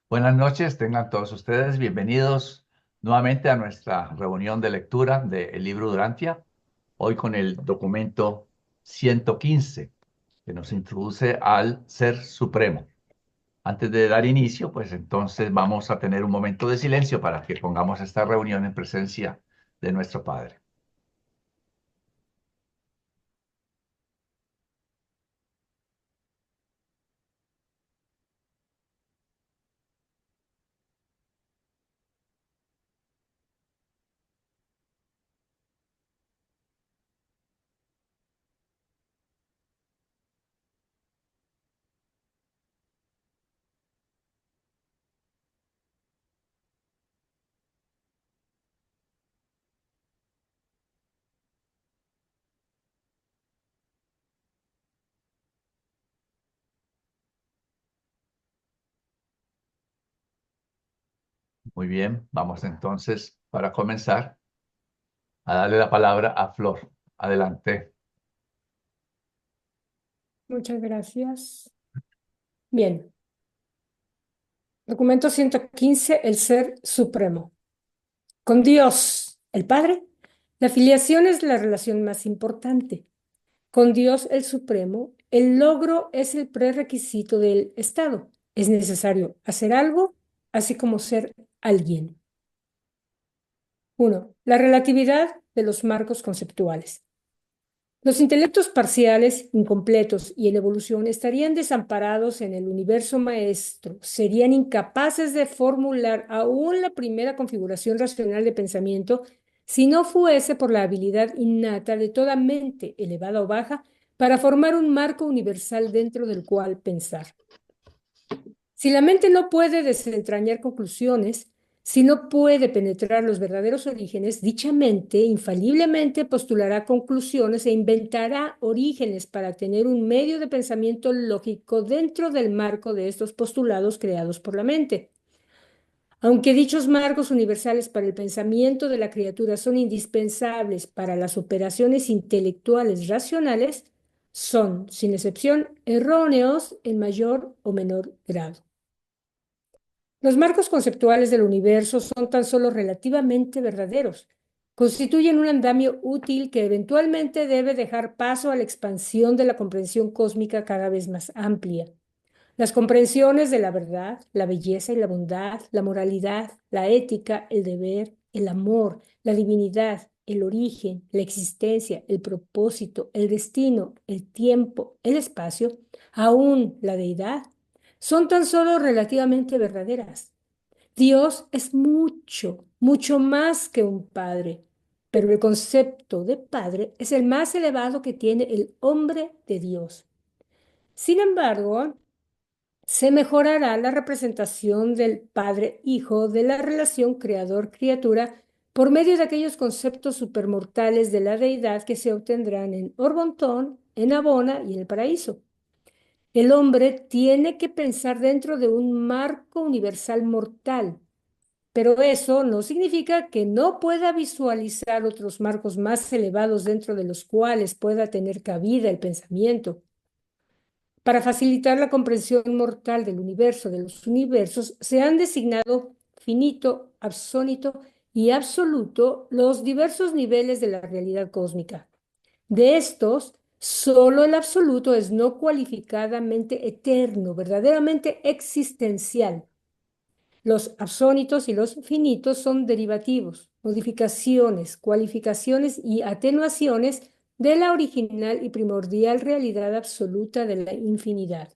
Buenas noches, tengan todos ustedes bienvenidos nuevamente a nuestra reunión de lectura del libro Durantia, hoy con el documento 115, que nos introduce al Ser Supremo. Antes de dar inicio, pues entonces vamos a tener un momento de silencio para que pongamos esta reunión en presencia de nuestro Padre. Muy bien, vamos entonces para comenzar a darle la palabra a Flor. Adelante. Muchas gracias. Bien, documento 115, el Ser Supremo. Con Dios, el Padre, la filiación es la relación más importante. Con Dios, el Supremo, el logro es el prerequisito del Estado. Es necesario hacer algo, así como ser alguien. 1. La relatividad de los marcos conceptuales. Los intelectos parciales, incompletos y en evolución estarían desamparados en el universo maestro, serían incapaces de formular aún la primera configuración racional de pensamiento si no fuese por la habilidad innata de toda mente, elevada o baja, para formar un marco universal dentro del cual pensar. Si la mente no puede desentrañar conclusiones, si no puede penetrar los verdaderos orígenes, dicha mente infaliblemente postulará conclusiones e inventará orígenes para tener un medio de pensamiento lógico dentro del marco de estos postulados creados por la mente. Aunque dichos marcos universales para el pensamiento de la criatura son indispensables para las operaciones intelectuales racionales, son, sin excepción, erróneos en mayor o menor grado. Los marcos conceptuales del universo son tan solo relativamente verdaderos. Constituyen un andamio útil que eventualmente debe dejar paso a la expansión de la comprensión cósmica cada vez más amplia. Las comprensiones de la verdad, la belleza y la bondad, la moralidad, la ética, el deber, el amor, la divinidad, el origen, la existencia, el propósito, el destino, el tiempo, el espacio, aún la deidad, son tan solo relativamente verdaderas. Dios es mucho, mucho más que un padre, pero el concepto de padre es el más elevado que tiene el hombre de Dios. Sin embargo, se mejorará la representación del padre-hijo de la relación creador-criatura por medio de aquellos conceptos supermortales de la deidad que se obtendrán en Orbontón, en Abona y en el paraíso. El hombre tiene que pensar dentro de un marco universal mortal, pero eso no significa que no pueda visualizar otros marcos más elevados dentro de los cuales pueda tener cabida el pensamiento. Para facilitar la comprensión mortal del universo, de los universos, se han designado finito, absónito y absoluto los diversos niveles de la realidad cósmica. De estos, solo el absoluto es no cualificadamente eterno, verdaderamente existencial. Los absónitos y los finitos son derivativos, modificaciones, cualificaciones y atenuaciones de la original y primordial realidad absoluta de la infinidad.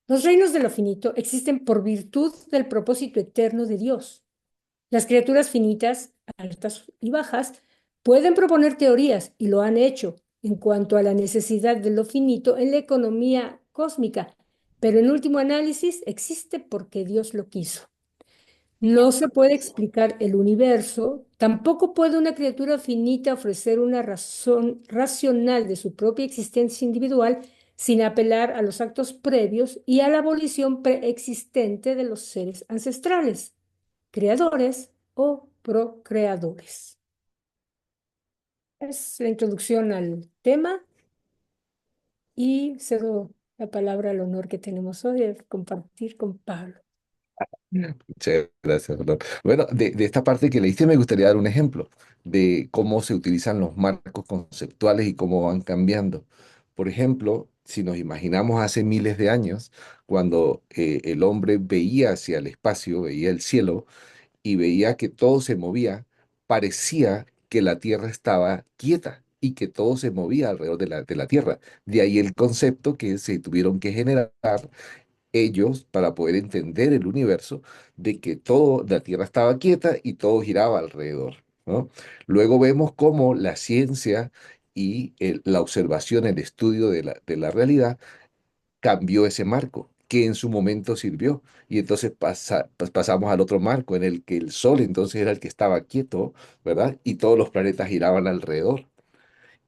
Los reinos de lo finito existen por virtud del propósito eterno de Dios. Las criaturas finitas, altas y bajas, pueden proponer teorías, y lo han hecho, en cuanto a la necesidad de lo finito en la economía cósmica, pero en último análisis existe porque Dios lo quiso. No se puede explicar el universo, tampoco puede una criatura finita ofrecer una razón racional de su propia existencia individual sin apelar a los actos previos y a la abolición preexistente de los seres ancestrales, creadores o procreadores. Es la introducción al tema y cedo la palabra al honor que tenemos hoy de compartir con Pablo. Muchas gracias, Flor. Bueno, de esta parte que leíste me gustaría dar un ejemplo de cómo se utilizan los marcos conceptuales y cómo van cambiando. Por ejemplo, si nos imaginamos hace miles de años, cuando el hombre veía hacia el espacio, veía el cielo y veía que todo se movía, parecía que la Tierra estaba quieta y que todo se movía alrededor de la Tierra. De ahí el concepto que se tuvieron que generar ellos para poder entender el universo, de que todo, la Tierra estaba quieta y todo giraba alrededor, ¿no? Luego vemos cómo la ciencia y la observación, el estudio de la realidad cambió ese marco que en su momento sirvió. Y entonces pasamos al otro marco en el que el Sol entonces era el que estaba quieto, ¿verdad? Y todos los planetas giraban alrededor.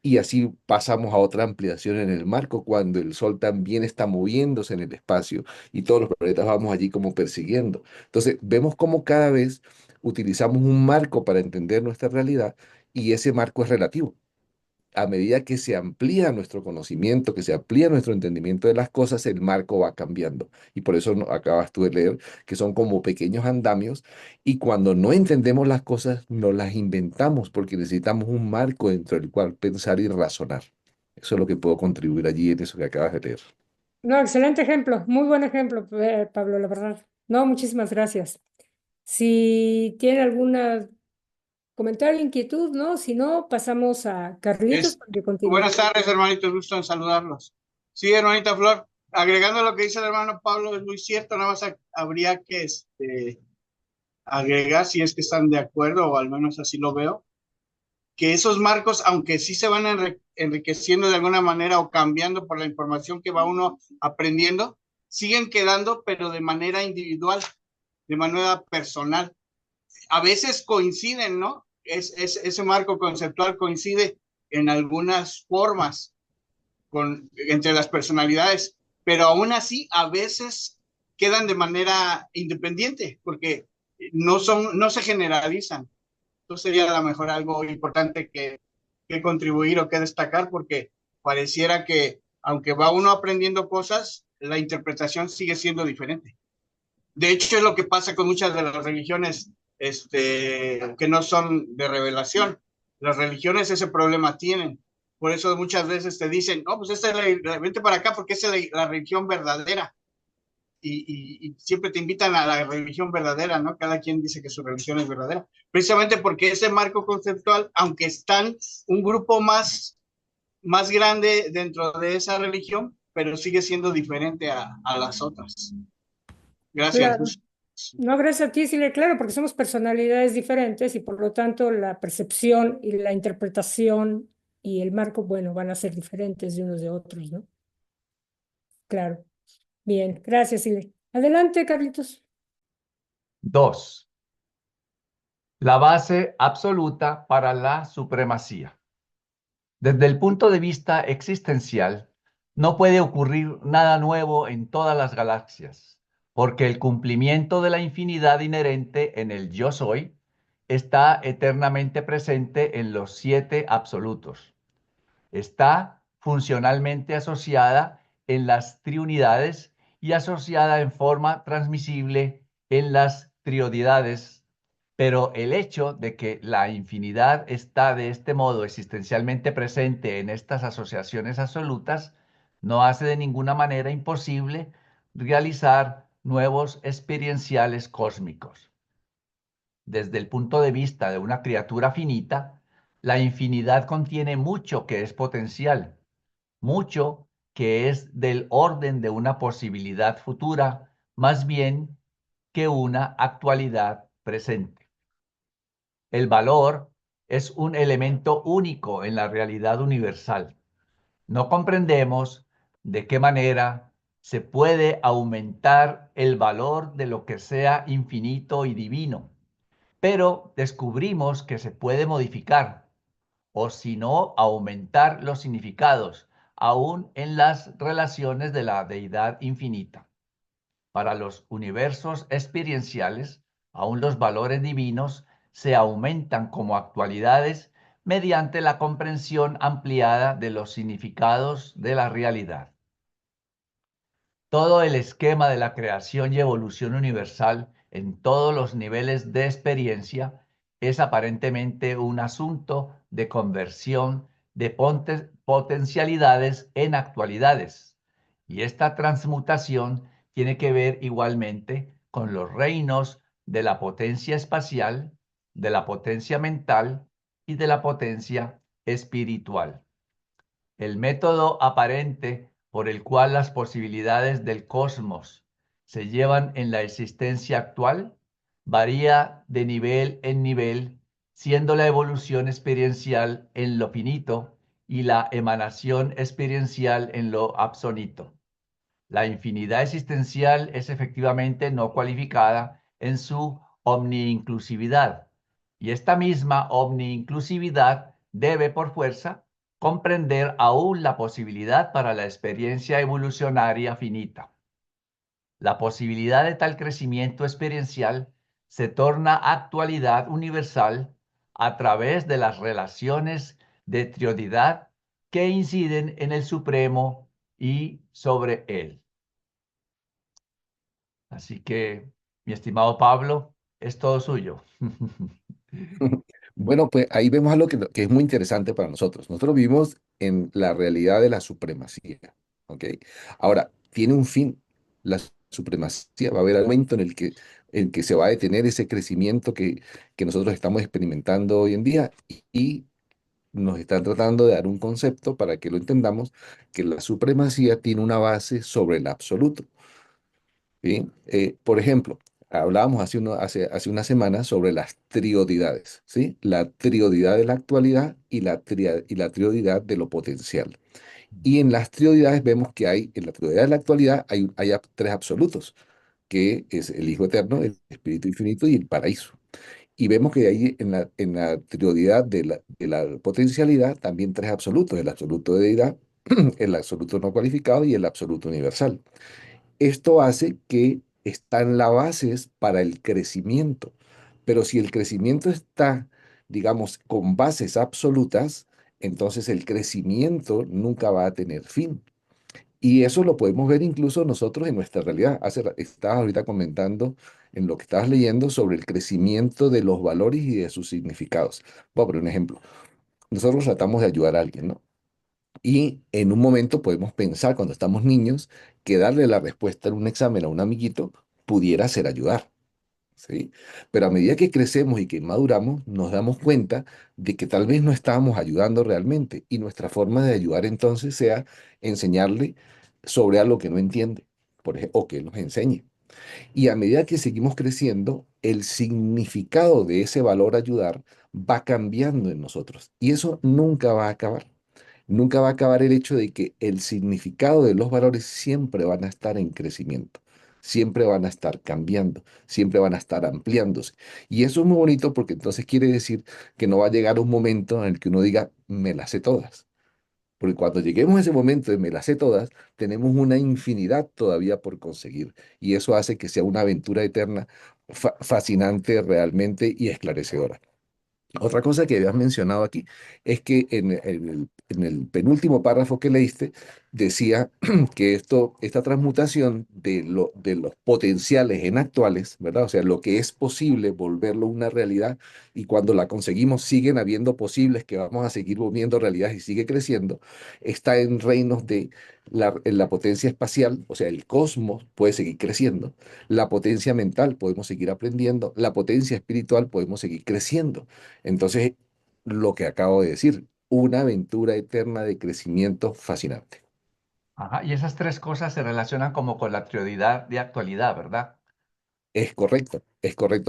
Y así pasamos a otra ampliación en el marco, cuando el Sol también está moviéndose en el espacio y todos los planetas vamos allí como persiguiendo. Entonces, vemos cómo cada vez utilizamos un marco para entender nuestra realidad y ese marco es relativo. A medida que se amplía nuestro conocimiento, que se amplía nuestro entendimiento de las cosas, el marco va cambiando. Y por eso acabas tú de leer que son como pequeños andamios y cuando no entendemos las cosas, no las inventamos porque necesitamos un marco dentro del cual pensar y razonar. Eso es lo que puedo contribuir allí en eso que acabas de leer. No, excelente ejemplo, muy buen ejemplo, Pablo, la verdad. No, muchísimas gracias. Si tiene algún comentario, inquietud, ¿no? Si no, pasamos a Carlitos Es, para que continúe. buenas tardes, hermanitos, gusto en saludarlos. Sí, hermanita Flor, agregando lo que dice el hermano Pablo, es muy cierto, nada más habría que agregar, si es que están de acuerdo, o al menos así lo veo, que esos marcos, aunque sí se van enriqueciendo de alguna manera o cambiando por la información que va uno aprendiendo, siguen quedando, pero de manera individual, de manera personal. A veces coinciden, ¿no? Ese marco conceptual coincide en algunas formas entre las personalidades, pero aún así a veces quedan de manera independiente porque no se generalizan. Entonces sería a lo mejor algo importante que contribuir o que destacar porque pareciera que aunque va uno aprendiendo cosas, la interpretación sigue siendo diferente. De hecho, es lo que pasa con muchas de las religiones que no son de revelación. Las religiones ese problema tienen. Por eso muchas veces te dicen, no, pues esta es vente para acá porque esa es la religión verdadera. Y siempre te invitan a la religión verdadera, ¿no? Cada quien dice que su religión es verdadera. Precisamente porque ese marco conceptual, aunque están un grupo más grande dentro de esa religión, pero sigue siendo diferente a las otras. Gracias, Claro. Gus. No, gracias a ti, Silvia, claro, porque somos personalidades diferentes y por lo tanto la percepción y la interpretación y el marco, bueno, van a ser diferentes de unos de otros, ¿no? Claro. Bien, gracias, Silvia. Adelante, Carlitos. Dos, la base absoluta para la supremacía. Desde el punto de vista existencial, no puede ocurrir nada nuevo en todas las galaxias, porque el cumplimiento de la infinidad inherente en el yo soy está eternamente presente en los siete absolutos. Está funcionalmente asociada en las triunidades y asociada en forma transmisible en las triodidades, pero el hecho de que la infinidad está de este modo existencialmente presente en estas asociaciones absolutas no hace de ninguna manera imposible realizar nuevos experienciales cósmicos. Desde el punto de vista de una criatura finita, la infinidad contiene mucho que es potencial, mucho que es del orden de una posibilidad futura, más bien que una actualidad presente. El valor es un elemento único en la realidad universal. No comprendemos de qué manera se puede aumentar el valor de lo que sea infinito y divino, pero descubrimos que se puede modificar o si no aumentar los significados, aún en las relaciones de la deidad infinita. Para los universos experienciales, aún los valores divinos se aumentan como actualidades mediante la comprensión ampliada de los significados de la realidad. Todo el esquema de la creación y evolución universal en todos los niveles de experiencia es aparentemente un asunto de conversión de potencialidades en actualidades. Y esta transmutación tiene que ver igualmente con los reinos de la potencia espacial, de la potencia mental y de la potencia espiritual. El método aparente por el cual las posibilidades del cosmos se llevan en la existencia actual varía de nivel en nivel, siendo la evolución experiencial en lo finito y la emanación experiencial en lo absoluto. La infinidad existencial es efectivamente no cualificada en su omniinclusividad, y esta misma omniinclusividad debe por fuerza comprender aún la posibilidad para la experiencia evolucionaria finita. La posibilidad de tal crecimiento experiencial se torna actualidad universal a través de las relaciones de triodidad que inciden en el Supremo y sobre él. Así que, mi estimado Pablo, es todo suyo. Bueno, pues ahí vemos algo que es muy interesante para nosotros. Nosotros vivimos en la realidad de la supremacía, ¿ok? Ahora, tiene un fin la supremacía. Va a haber un momento en que se va a detener ese crecimiento que nosotros estamos experimentando hoy en día y nos están tratando de dar un concepto para que lo entendamos, que la supremacía tiene una base sobre el absoluto. ¿Sí? Por ejemplo, hablábamos hace una semana sobre las triodidades, ¿sí? La triodidad de la actualidad y y la triodidad de lo potencial. Y en las triodidades vemos que en la triodidad de la actualidad hay tres absolutos, que es el Hijo Eterno, el Espíritu Infinito y el Paraíso. Y vemos que hay en la triodidad de la potencialidad también tres absolutos, el absoluto de deidad, el absoluto no cualificado y el absoluto universal. Esto hace que están las bases para el crecimiento, pero si el crecimiento está, digamos, con bases absolutas, entonces el crecimiento nunca va a tener fin. Y eso lo podemos ver incluso nosotros en nuestra realidad. Estabas ahorita comentando en lo que estabas leyendo sobre el crecimiento de los valores y de sus significados. Voy a poner un ejemplo. Nosotros tratamos de ayudar a alguien, ¿no? Y en un momento podemos pensar, cuando estamos niños, que darle la respuesta en un examen a un amiguito pudiera ser ayudar, ¿sí? Pero a medida que crecemos y que maduramos, nos damos cuenta de que tal vez no estábamos ayudando realmente y nuestra forma de ayudar entonces sea enseñarle sobre algo que no entiende, o que nos enseñe. Y a medida que seguimos creciendo, el significado de ese valor ayudar va cambiando en nosotros y eso nunca va a acabar. Nunca va a acabar el hecho de que el significado de los valores siempre van a estar en crecimiento, siempre van a estar cambiando, siempre van a estar ampliándose. Y eso es muy bonito porque entonces quiere decir que no va a llegar un momento en el que uno diga, me las sé todas. Porque cuando lleguemos a ese momento de me las sé todas, tenemos una infinidad todavía por conseguir. Y eso hace que sea una aventura eterna, fascinante realmente y esclarecedora. Otra cosa que habías mencionado aquí es que en el penúltimo párrafo que leíste decía que esta transmutación de los potenciales en actuales, ¿verdad? O sea, lo que es posible volverlo una realidad y cuando la conseguimos siguen habiendo posibles que vamos a seguir volviendo realidad y sigue creciendo, está en reinos de en la potencia espacial, o sea, el cosmos puede seguir creciendo, la potencia mental podemos seguir aprendiendo, la potencia espiritual podemos seguir creciendo. Entonces, lo que acabo de decir, una aventura eterna de crecimiento fascinante. Ajá, y esas tres cosas se relacionan como con la prioridad de actualidad, ¿verdad? Es correcto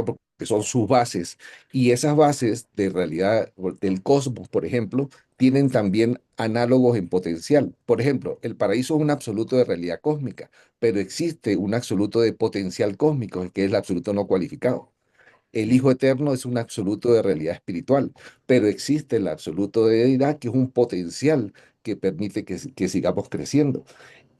porque son sus bases. Y esas bases de realidad del cosmos, por ejemplo, tienen también análogos en potencial. Por ejemplo, el paraíso es un absoluto de realidad cósmica, pero existe un absoluto de potencial cósmico, que es el absoluto no cualificado. El Hijo Eterno es un absoluto de realidad espiritual, pero existe el absoluto de deidad, que es un potencial que permite que sigamos creciendo.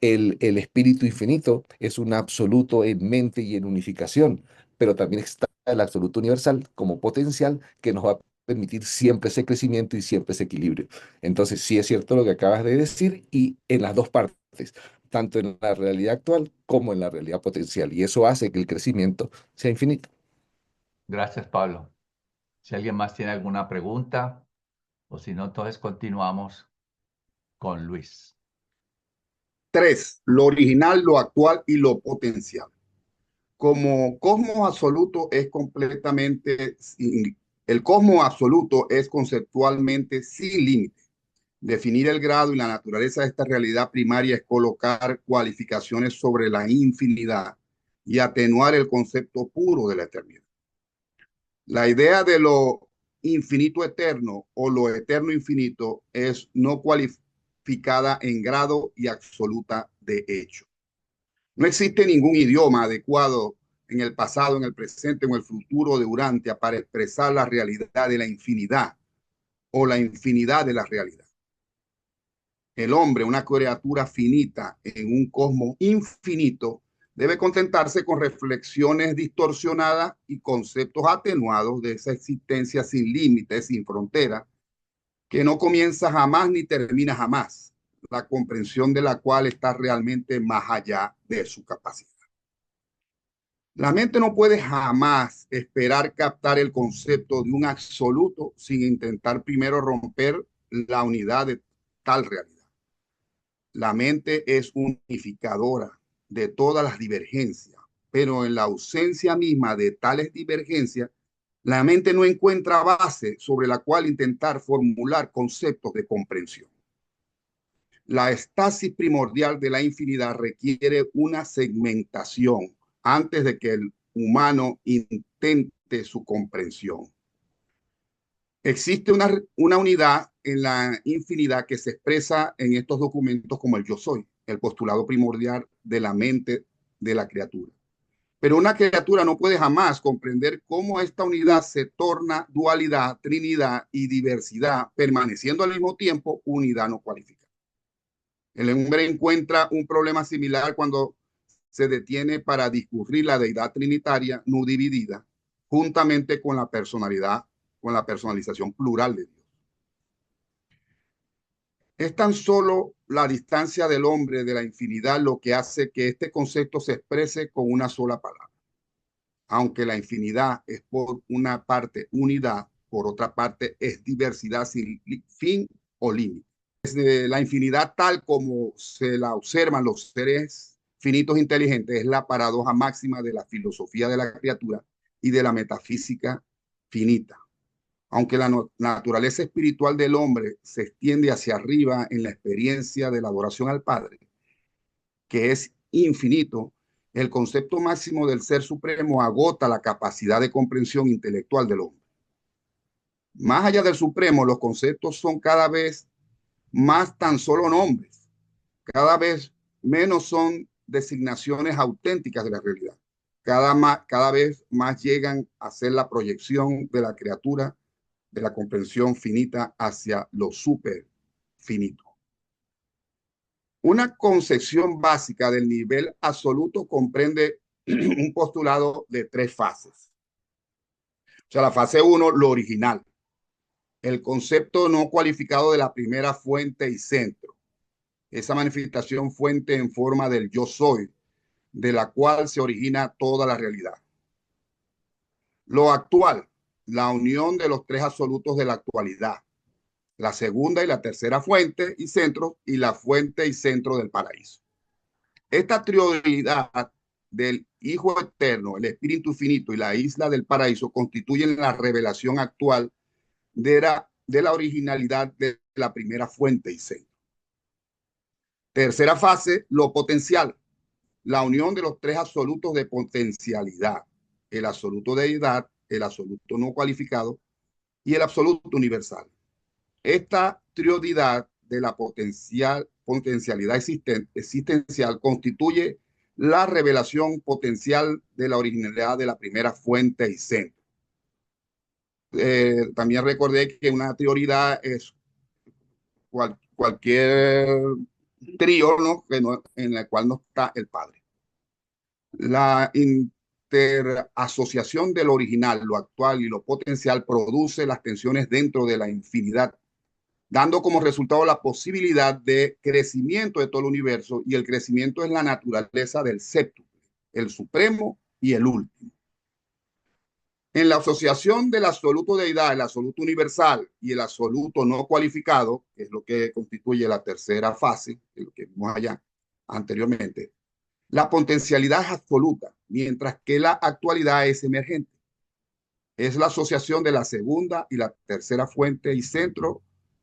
El Espíritu Infinito es un absoluto en mente y en unificación, pero también está el absoluto universal como potencial que nos va a permitir siempre ese crecimiento y siempre ese equilibrio. Entonces, sí es cierto lo que acabas de decir y en las dos partes, tanto en la realidad actual como en la realidad potencial. Y eso hace que el crecimiento sea infinito. Gracias, Pablo. Si alguien más tiene alguna pregunta, o si no, entonces continuamos con Luis. 3. Lo original, lo actual y lo potencial. Como cosmos absoluto es completamente, el cosmos absoluto es conceptualmente sin límite. Definir el grado y la naturaleza de esta realidad primaria es colocar cualificaciones sobre la infinidad y atenuar el concepto puro de la eternidad. La idea de lo infinito eterno o lo eterno infinito es no cualificada en grado y absoluta de hecho. No existe ningún idioma adecuado en el pasado, en el presente o en el futuro de Urantia para expresar la realidad de la infinidad o la infinidad de la realidad. El hombre, una criatura finita en un cosmos infinito, debe contentarse con reflexiones distorsionadas y conceptos atenuados de esa existencia sin límites, sin fronteras, que no comienza jamás ni termina jamás, la comprensión de la cual está realmente más allá de su capacidad. La mente no puede jamás esperar captar el concepto de un absoluto sin intentar primero romper la unidad de tal realidad. La mente es unificadora de todas las divergencias, pero en la ausencia misma de tales divergencias, la mente no encuentra base sobre la cual intentar formular conceptos de comprensión. La estasis primordial de la infinidad requiere una segmentación antes de que el humano intente su comprensión. Existe una unidad en la infinidad que se expresa en estos documentos como el yo soy, el postulado primordial de la mente de la criatura. Pero una criatura no puede jamás comprender cómo esta unidad se torna dualidad, trinidad y diversidad, permaneciendo al mismo tiempo unidad no cualificada. El hombre encuentra un problema similar cuando se detiene para discurrir la deidad trinitaria no dividida, juntamente con la personalidad, con la personalización plural de Dios. Es tan solo la distancia del hombre de la infinidad lo que hace que este concepto se exprese con una sola palabra. Aunque la infinidad es por una parte unidad, por otra parte es diversidad sin fin o límite. Desde la infinidad tal como se la observan los seres finitos inteligentes es la paradoja máxima de la filosofía de la criatura y de la metafísica finita. Aunque la naturaleza espiritual del hombre se extiende hacia arriba en la experiencia de la adoración al Padre, que es infinito, el concepto máximo del ser supremo agota la capacidad de comprensión intelectual del hombre. Más allá del supremo, los conceptos son cada vez más tan solo nombres, cada vez menos son designaciones auténticas de la realidad. Cada vez más llegan a ser la proyección de la criatura, de la comprensión finita hacia lo super finito. Una concepción básica del nivel absoluto comprende un postulado de 3 fases. O sea, la fase 1, lo original, el concepto no cualificado de la primera fuente y centro, esa manifestación fuente en forma del yo soy, de la cual se origina toda la realidad. Lo actual, la unión de los 3 absolutos de la actualidad, la segunda y la tercera fuente y centro, y la fuente y centro del paraíso. Esta trioidad del Hijo Eterno, el Espíritu Finito y la isla del paraíso constituyen la revelación actual de la originalidad de la primera fuente y centro. Tercera fase, lo potencial, la unión de los 3 absolutos de potencialidad, el absoluto de deidad, el absoluto no cualificado y el absoluto universal. Esta trioidad de la potencialidad existencial constituye la revelación potencial de la originalidad de la primera fuente y centro. También recordé que una trioidad es cualquier trío, ¿no? En la cual no está el Padre. La interasociación de lo original, lo actual y lo potencial produce las tensiones dentro de la infinidad dando como resultado la posibilidad de crecimiento de todo el universo, y el crecimiento es la naturaleza del séptuple, el supremo y el último. En la asociación del absoluto deidad, el absoluto universal y el absoluto no cualificado, que es lo que constituye la tercera fase, de lo que vimos allá anteriormente, la potencialidad es absoluta, mientras que la actualidad es emergente. Es la asociación de la segunda y la tercera fuente y centro,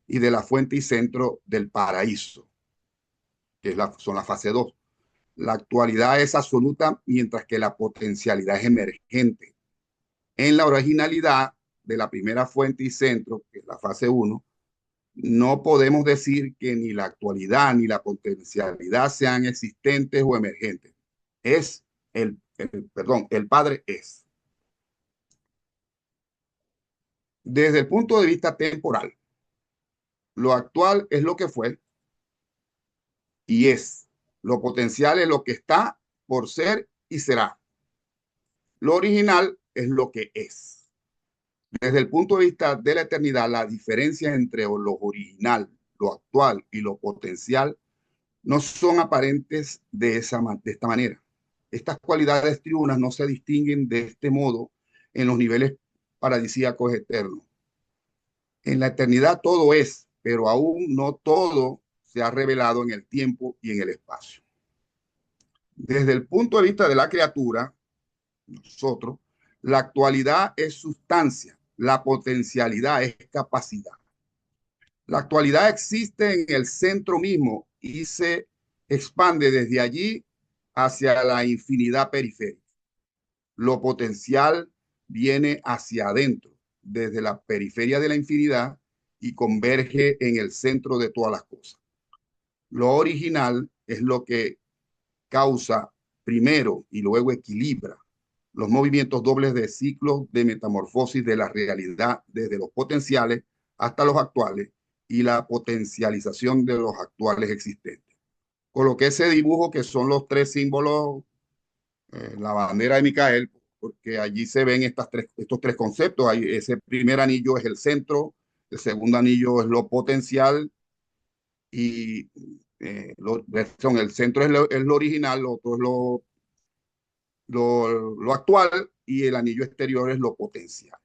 y de la fuente y centro del paraíso, que es son la fase 2. La actualidad es absoluta, mientras que la potencialidad es emergente. En la originalidad de la primera fuente y centro, que es la fase 1, no podemos decir que ni la actualidad ni la potencialidad sean existentes o emergentes. Es el Padre es. Desde el punto de vista temporal, lo actual es lo que fue y es. Lo potencial es lo que está por ser y será. Lo original es lo que es. Desde el punto de vista de la eternidad, la diferencia entre lo original, lo actual y lo potencial no son aparentes de esta manera. Estas cualidades triunas no se distinguen de este modo en los niveles paradisíacos eternos. En la eternidad todo es, pero aún no todo se ha revelado en el tiempo y en el espacio. Desde el punto de vista de la criatura, nosotros, la actualidad es sustancia, la potencialidad es capacidad. La actualidad existe en el centro mismo y se expande desde allí hacia la infinidad periférica. Lo potencial viene hacia adentro, desde la periferia de la infinidad, y converge en el centro de todas las cosas. Lo original es lo que causa primero y luego equilibra los movimientos dobles de ciclos de metamorfosis de la realidad, desde los potenciales hasta los actuales, y la potencialización de los actuales existentes. Coloqué ese dibujo que son los tres símbolos, la bandera de Micael, porque allí se ven estos tres conceptos. Ese primer anillo es el centro, el segundo anillo es lo potencial, y el centro es lo original, lo otro es lo actual, y el anillo exterior es lo potencial.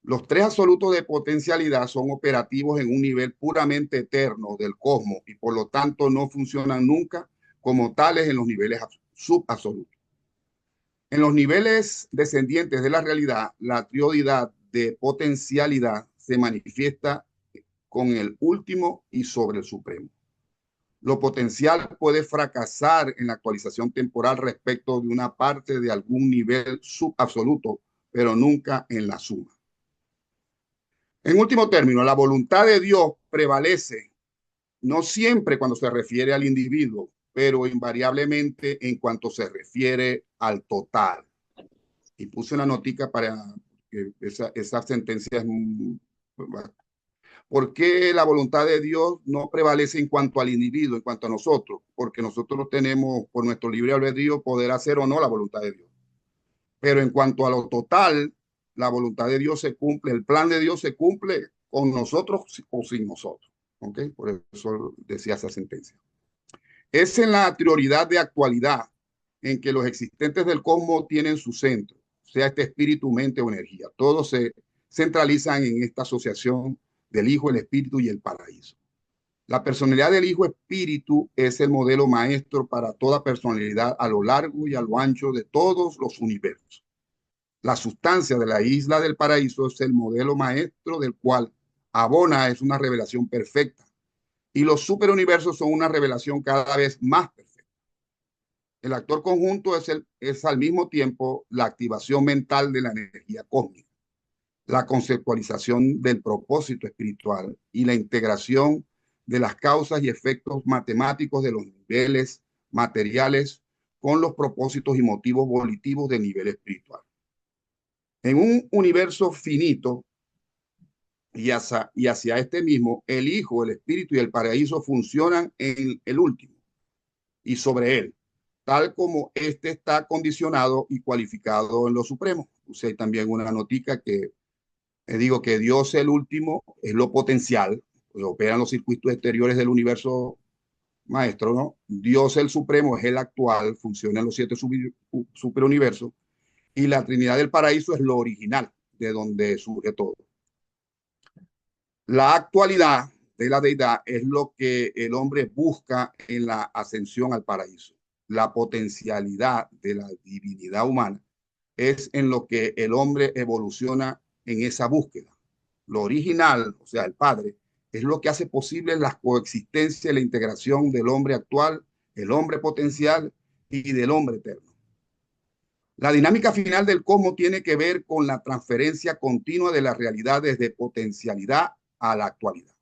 Los tres absolutos de potencialidad son operativos en un nivel puramente eterno del cosmos, y por lo tanto no funcionan nunca como tales en los niveles subabsolutos. En los niveles descendientes de la realidad, la trioidad de potencialidad se manifiesta con el último y sobre el supremo. Lo potencial puede fracasar en la actualización temporal respecto de una parte de algún nivel subabsoluto, pero nunca en la suma. En último término, la voluntad de Dios prevalece no siempre cuando se refiere al individuo, pero invariablemente en cuanto se refiere al total. Y puse una notica para que esa sentencia es ¿por qué la voluntad de Dios no prevalece en cuanto al individuo, en cuanto a nosotros? Porque nosotros tenemos por nuestro libre albedrío poder hacer o no la voluntad de Dios. Pero en cuanto a lo total, la voluntad de Dios se cumple, el plan de Dios se cumple con nosotros o sin nosotros. ¿Okay? Por eso decía esa sentencia. Es en la prioridad de actualidad en que los existentes del cosmos tienen su centro, sea este espíritu, mente o energía. Todos se centralizan en esta asociación del Hijo, el Espíritu y el paraíso. La personalidad del Hijo Espíritu es el modelo maestro para toda personalidad a lo largo y a lo ancho de todos los universos. La sustancia de la isla del paraíso es el modelo maestro del cual Abona es una revelación perfecta, y los superuniversos son una revelación cada vez más perfecta. El actor conjunto es al mismo tiempo la activación mental de la energía cósmica, la conceptualización del propósito espiritual y la integración de las causas y efectos matemáticos de los niveles materiales con los propósitos y motivos volitivos del nivel espiritual. En un universo finito y hacia este mismo, el Hijo, el Espíritu y el paraíso funcionan en el último y sobre él, tal como este está condicionado y cualificado en lo supremo. Puse ahí también una notica que digo que Dios el último es lo potencial, pues, operan los circuitos exteriores del universo maestro, ¿no? Dios el Supremo es el actual, funciona en los siete superuniversos, y la Trinidad del Paraíso es lo original, de donde surge todo. La actualidad de la deidad es lo que el hombre busca en la ascensión al paraíso. La potencialidad de la divinidad humana es en lo que el hombre evoluciona en esa búsqueda. Lo original, o sea, el Padre, es lo que hace posible la coexistencia y la integración del hombre actual, el hombre potencial y del hombre eterno. La dinámica final del cosmos tiene que ver con la transferencia continua de las realidades de potencialidad a la actualidad.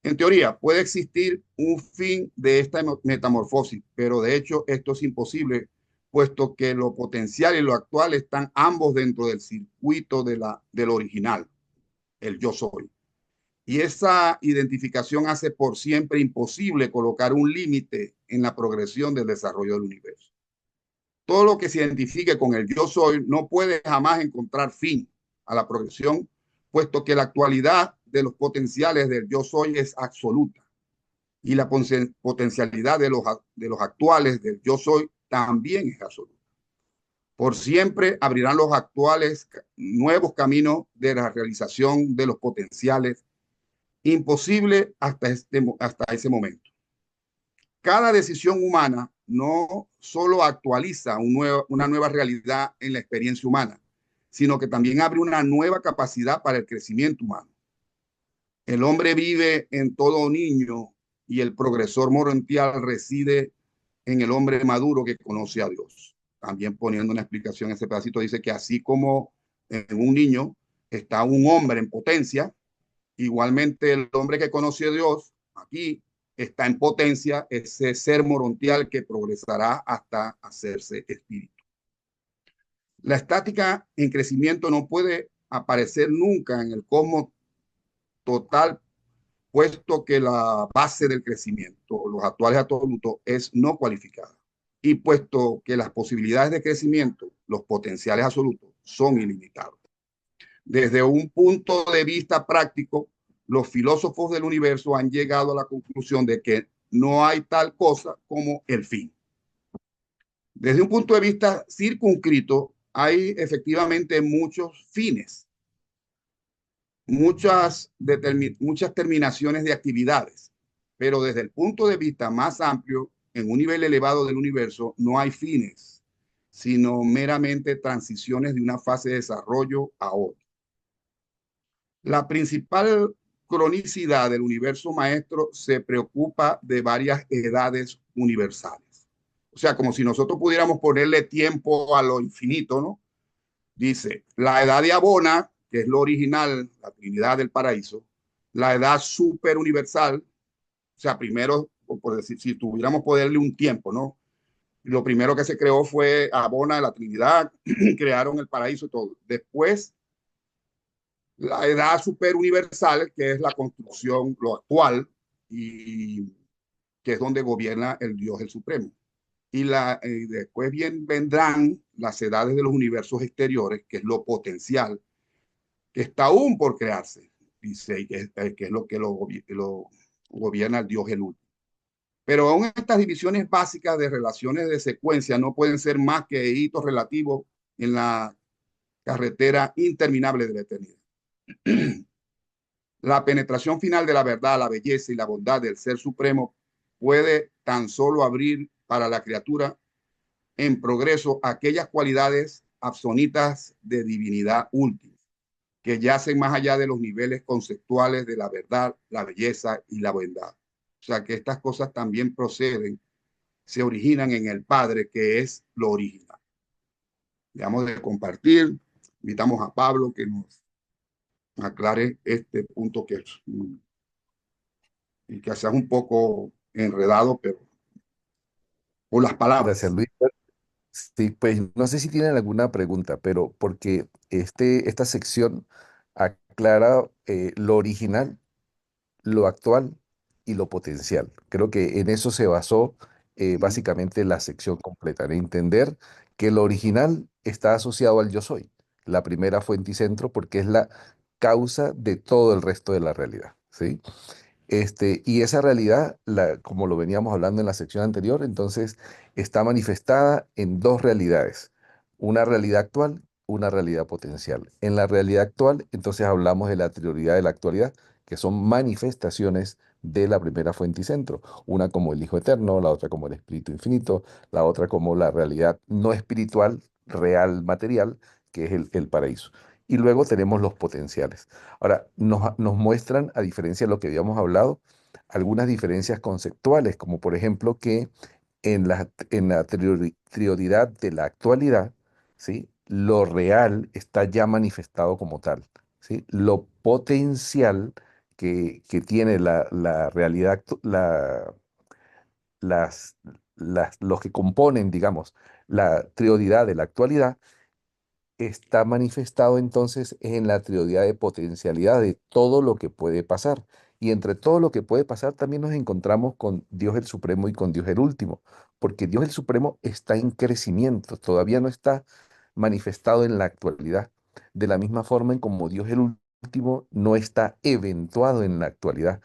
En teoría, puede existir un fin de esta metamorfosis, pero de hecho esto es imposible, puesto que lo potencial y lo actual están ambos dentro del circuito del original, el yo soy. Y esa identificación hace por siempre imposible colocar un límite en la progresión del desarrollo del universo. Todo lo que se identifique con el yo soy no puede jamás encontrar fin a la progresión, puesto que la actualidad de los potenciales del yo soy es absoluta y la potencialidad de los actuales del yo soy también es absoluta. Por siempre abrirán los actuales nuevos caminos de la realización de los potenciales, imposible hasta ese momento. Cada decisión humana no solo actualiza una nueva realidad en la experiencia humana, sino que también abre una nueva capacidad para el crecimiento humano. El hombre vive en todo niño y el progresor morontial reside en el hombre maduro que conoce a Dios. También poniendo una explicación, ese pedacito dice que así como en un niño está un hombre en potencia, igualmente el hombre que conoce a Dios aquí está en potencia, ese ser morontial que progresará hasta hacerse espíritu. La estática en crecimiento no puede aparecer nunca en el cosmos total, puesto que la base del crecimiento, los actuales absolutos, es no cualificada. Y puesto que las posibilidades de crecimiento, los potenciales absolutos, son ilimitados. Desde un punto de vista práctico, los filósofos del universo han llegado a la conclusión de que no hay tal cosa como el fin. Desde un punto de vista circunscrito, hay efectivamente muchos fines, muchas terminaciones de actividades, pero desde el punto de vista más amplio, en un nivel elevado del universo, no hay fines, sino meramente transiciones de una fase de desarrollo a otra. La principal cronicidad del universo maestro se preocupa de varias edades universales. O sea, como si nosotros pudiéramos ponerle tiempo a lo infinito, ¿no? Dice, la edad de Abona, que es lo original, la Trinidad del Paraíso, la edad super universal, o sea, primero, por decir, si tuviéramos poderle un tiempo, ¿no? Lo primero que se creó fue Abona, la Trinidad, crearon el paraíso y todo. Después, la edad super universal, que es la construcción, lo actual, y que es donde gobierna el Dios, el Supremo. Y después vendrán las edades de los universos exteriores, que es lo potencial, que está aún por crearse, dice, que es lo que lo gobierna el Dios el último. Pero aún estas divisiones básicas de relaciones de secuencia no pueden ser más que hitos relativos en la carretera interminable de la eternidad. La penetración final de la verdad, la belleza y la bondad del Ser Supremo puede tan solo abrir para la criatura en progreso aquellas cualidades absonitas de divinidad última, que yacen más allá de los niveles conceptuales de la verdad, la belleza y la bondad. O sea que estas cosas también proceden, se originan en el Padre, que es lo original. Debemos de compartir, invitamos a Pablo que nos aclare este punto que es y que sea un poco enredado, pero por las Gracias, palabras. Luis. Sí, pues no sé si tienen alguna pregunta, pero porque esta sección aclara lo original, lo actual y lo potencial. Creo que en eso se basó básicamente la sección completa, en entender que lo original está asociado al yo soy, la primera fuente y centro, porque es la causa de todo el resto de la realidad. ¿sí? Y esa realidad, como lo veníamos hablando en la sección anterior, entonces está manifestada en dos realidades, una realidad actual, una realidad potencial. En la realidad actual, entonces hablamos de la prioridad de la actualidad, que son manifestaciones de la primera fuente y centro, una como el Hijo Eterno, la otra como el Espíritu Infinito, la otra como la realidad no espiritual, real, material, que es el paraíso. Y luego tenemos los potenciales. Ahora, nos muestran, a diferencia de lo que habíamos hablado, algunas diferencias conceptuales, como por ejemplo que en la prioridad de la actualidad, ¿sí? Lo real está ya manifestado como tal, ¿sí? Lo potencial que tiene la realidad, las, los que componen, digamos, la prioridad de la actualidad, está manifestado entonces en la teoría de potencialidad de todo lo que puede pasar. Y entre todo lo que puede pasar también nos encontramos con Dios el Supremo y con Dios el Último, porque Dios el Supremo está en crecimiento, todavía no está manifestado en la actualidad, de la misma forma en como Dios el Último no está eventuado en la actualidad.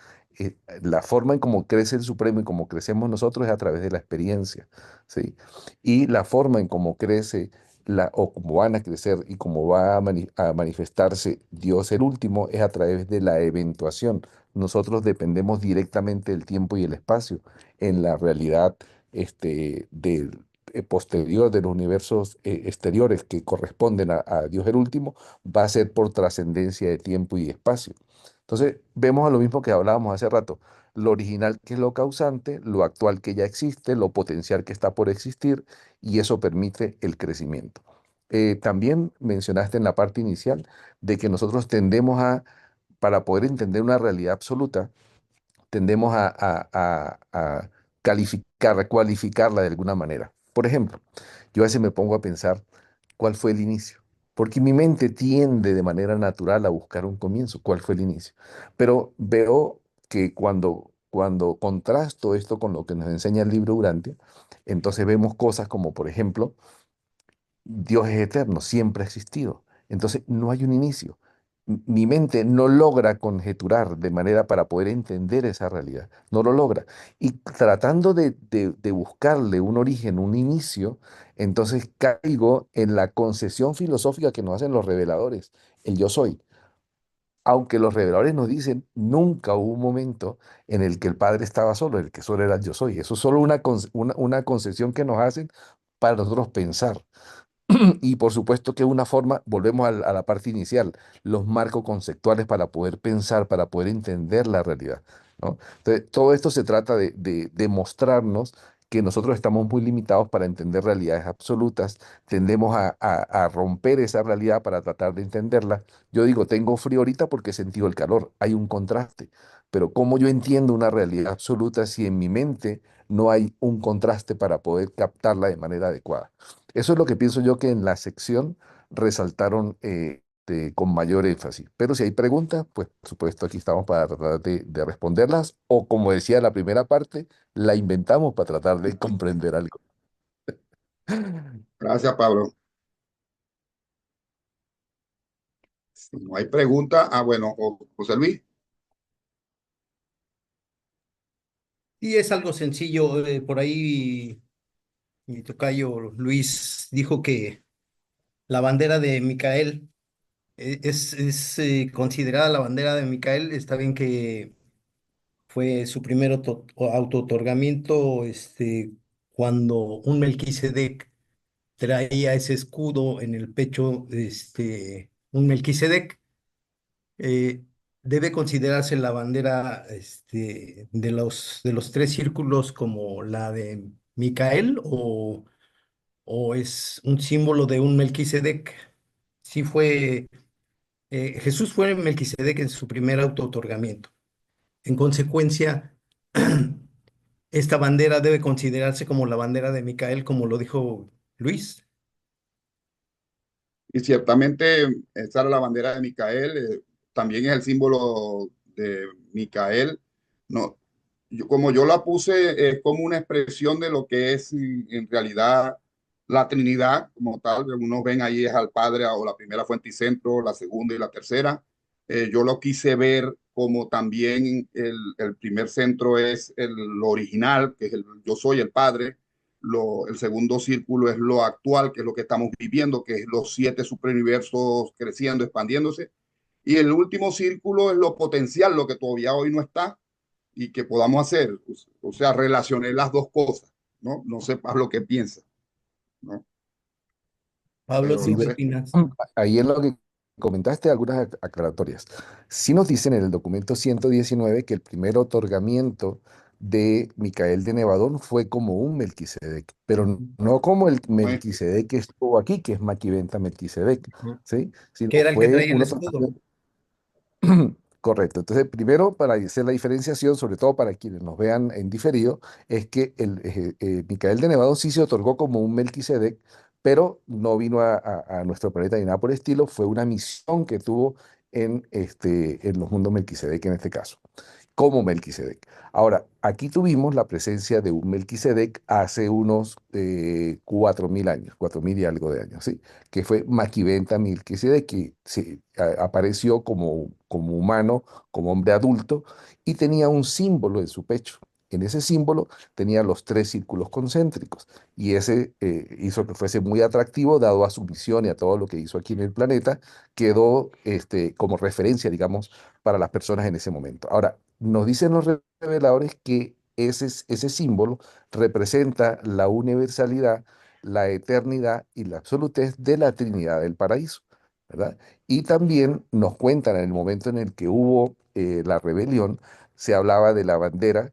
La forma en cómo crece el Supremo y cómo crecemos nosotros es a través de la experiencia, ¿sí? Y la forma en cómo crece o cómo van a crecer y cómo va a manifestarse Dios el último es a través de la eventuación. Nosotros dependemos directamente del tiempo y el espacio en la realidad posterior de los universos exteriores que corresponden a Dios el último, va a ser por trascendencia de tiempo y espacio. Entonces, vemos a lo mismo que hablábamos hace rato, lo original que es lo causante, lo actual que ya existe, lo potencial que está por existir, y eso permite el crecimiento. También mencionaste en la parte inicial de que nosotros para poder entender una realidad absoluta, tendemos a calificar, cualificarla de alguna manera. Por ejemplo, yo a veces me pongo a pensar cuál fue el inicio, porque mi mente tiende de manera natural a buscar un comienzo, cuál fue el inicio. Pero veo que cuando contrasto esto con lo que nos enseña el libro Urantia, entonces vemos cosas como, por ejemplo, Dios es eterno, siempre ha existido. Entonces no hay un inicio. Mi mente no logra conjeturar de manera para poder entender esa realidad. No lo logra. Y tratando de buscarle un origen, un inicio, entonces caigo en la concesión filosófica que nos hacen los reveladores, el yo soy. Aunque los reveladores nos dicen, nunca hubo un momento en el que el Padre estaba solo, el que solo era el yo soy. Eso es solo una concesión que nos hacen para nosotros pensar. Y por supuesto que una forma, volvemos a la parte inicial, los marcos conceptuales para poder pensar, para poder entender la realidad, ¿no? Entonces, todo esto se trata de mostrarnos que nosotros estamos muy limitados para entender realidades absolutas, tendemos a romper esa realidad para tratar de entenderla. Yo digo, tengo frío ahorita porque he sentido el calor, hay un contraste, pero ¿cómo yo entiendo una realidad absoluta si en mi mente no hay un contraste para poder captarla de manera adecuada? Eso es lo que pienso yo que en la sección resaltaron con mayor énfasis. Pero si hay preguntas, pues por supuesto aquí estamos para tratar de responderlas o como decía la primera parte, la inventamos para tratar de comprender algo. Gracias, Pablo. Si no hay pregunta, bueno, José Luis. Y es algo sencillo. Por ahí mi tocayo Luis dijo que la bandera de Micael es considerada la bandera de Micael. Está bien que fue su primer auto-otorgamiento cuando un Melquisedec traía ese escudo en el pecho, un Melquisedec. eh, Debe considerarse la bandera de los tres círculos como la de Micael o es un símbolo de un Melquisedec. Sí fue, Jesús fue Melquisedec en su primer auto-otorgamiento. En consecuencia, esta bandera debe considerarse como la bandera de Micael, como lo dijo Luis. Y ciertamente esa era la bandera de Micael, también es el símbolo de Micael. No, como yo la puse, es como una expresión de lo que es en realidad la Trinidad como tal. Algunos ven ahí es al Padre o la primera fuente y centro, la segunda y la tercera. Yo lo quise ver como también el primer centro es lo original, que es el yo soy el Padre. El segundo círculo es lo actual, que es lo que estamos viviendo, que es los 7 superuniversos creciendo, expandiéndose. Y el último círculo es lo potencial, lo que todavía hoy no está y que podamos hacer. O sea, relacioné las dos cosas, ¿no? No sé lo que piensa, ¿no? Pablo, Pero ¿tú Sí, no qué sé. opinas? ahí en lo que comentaste algunas aclaratorias. Sí nos dicen en el documento 119 que el primer otorgamiento de Micael de Nevadón fue como un Melquisedec, pero no como el No es, Melquisedec que estuvo aquí, que es Maquiventa Melquisedec, Ujú. ¿sí? Que Sino era el que fue traía el un escudo. otorgamiento. Correcto. Entonces, primero, para hacer la diferenciación, sobre todo para quienes nos vean en diferido, es que Micael de Nevado sí se otorgó como un Melquisedec, pero no vino a nuestro planeta ni nada por el estilo. Fue una misión que tuvo en los mundos Melquisedec en este caso, como Melquisedec. Ahora, aquí tuvimos la presencia de un Melquisedec hace unos 4.000 años, 4.000 y algo de años, ¿sí? Que fue Maquiventa Melquisedec, que apareció como humano, como hombre adulto, y tenía un símbolo en su pecho. En ese símbolo tenía los 3 círculos concéntricos, y ese hizo que fuese muy atractivo, dado a su misión y a todo lo que hizo aquí en el planeta, quedó como referencia, digamos, para las personas en ese momento. Ahora, nos dicen los reveladores que ese símbolo representa la universalidad, la eternidad y la absolutez de la Trinidad del Paraíso, ¿verdad? Y también nos cuentan en el momento en el que hubo la rebelión, se hablaba de la bandera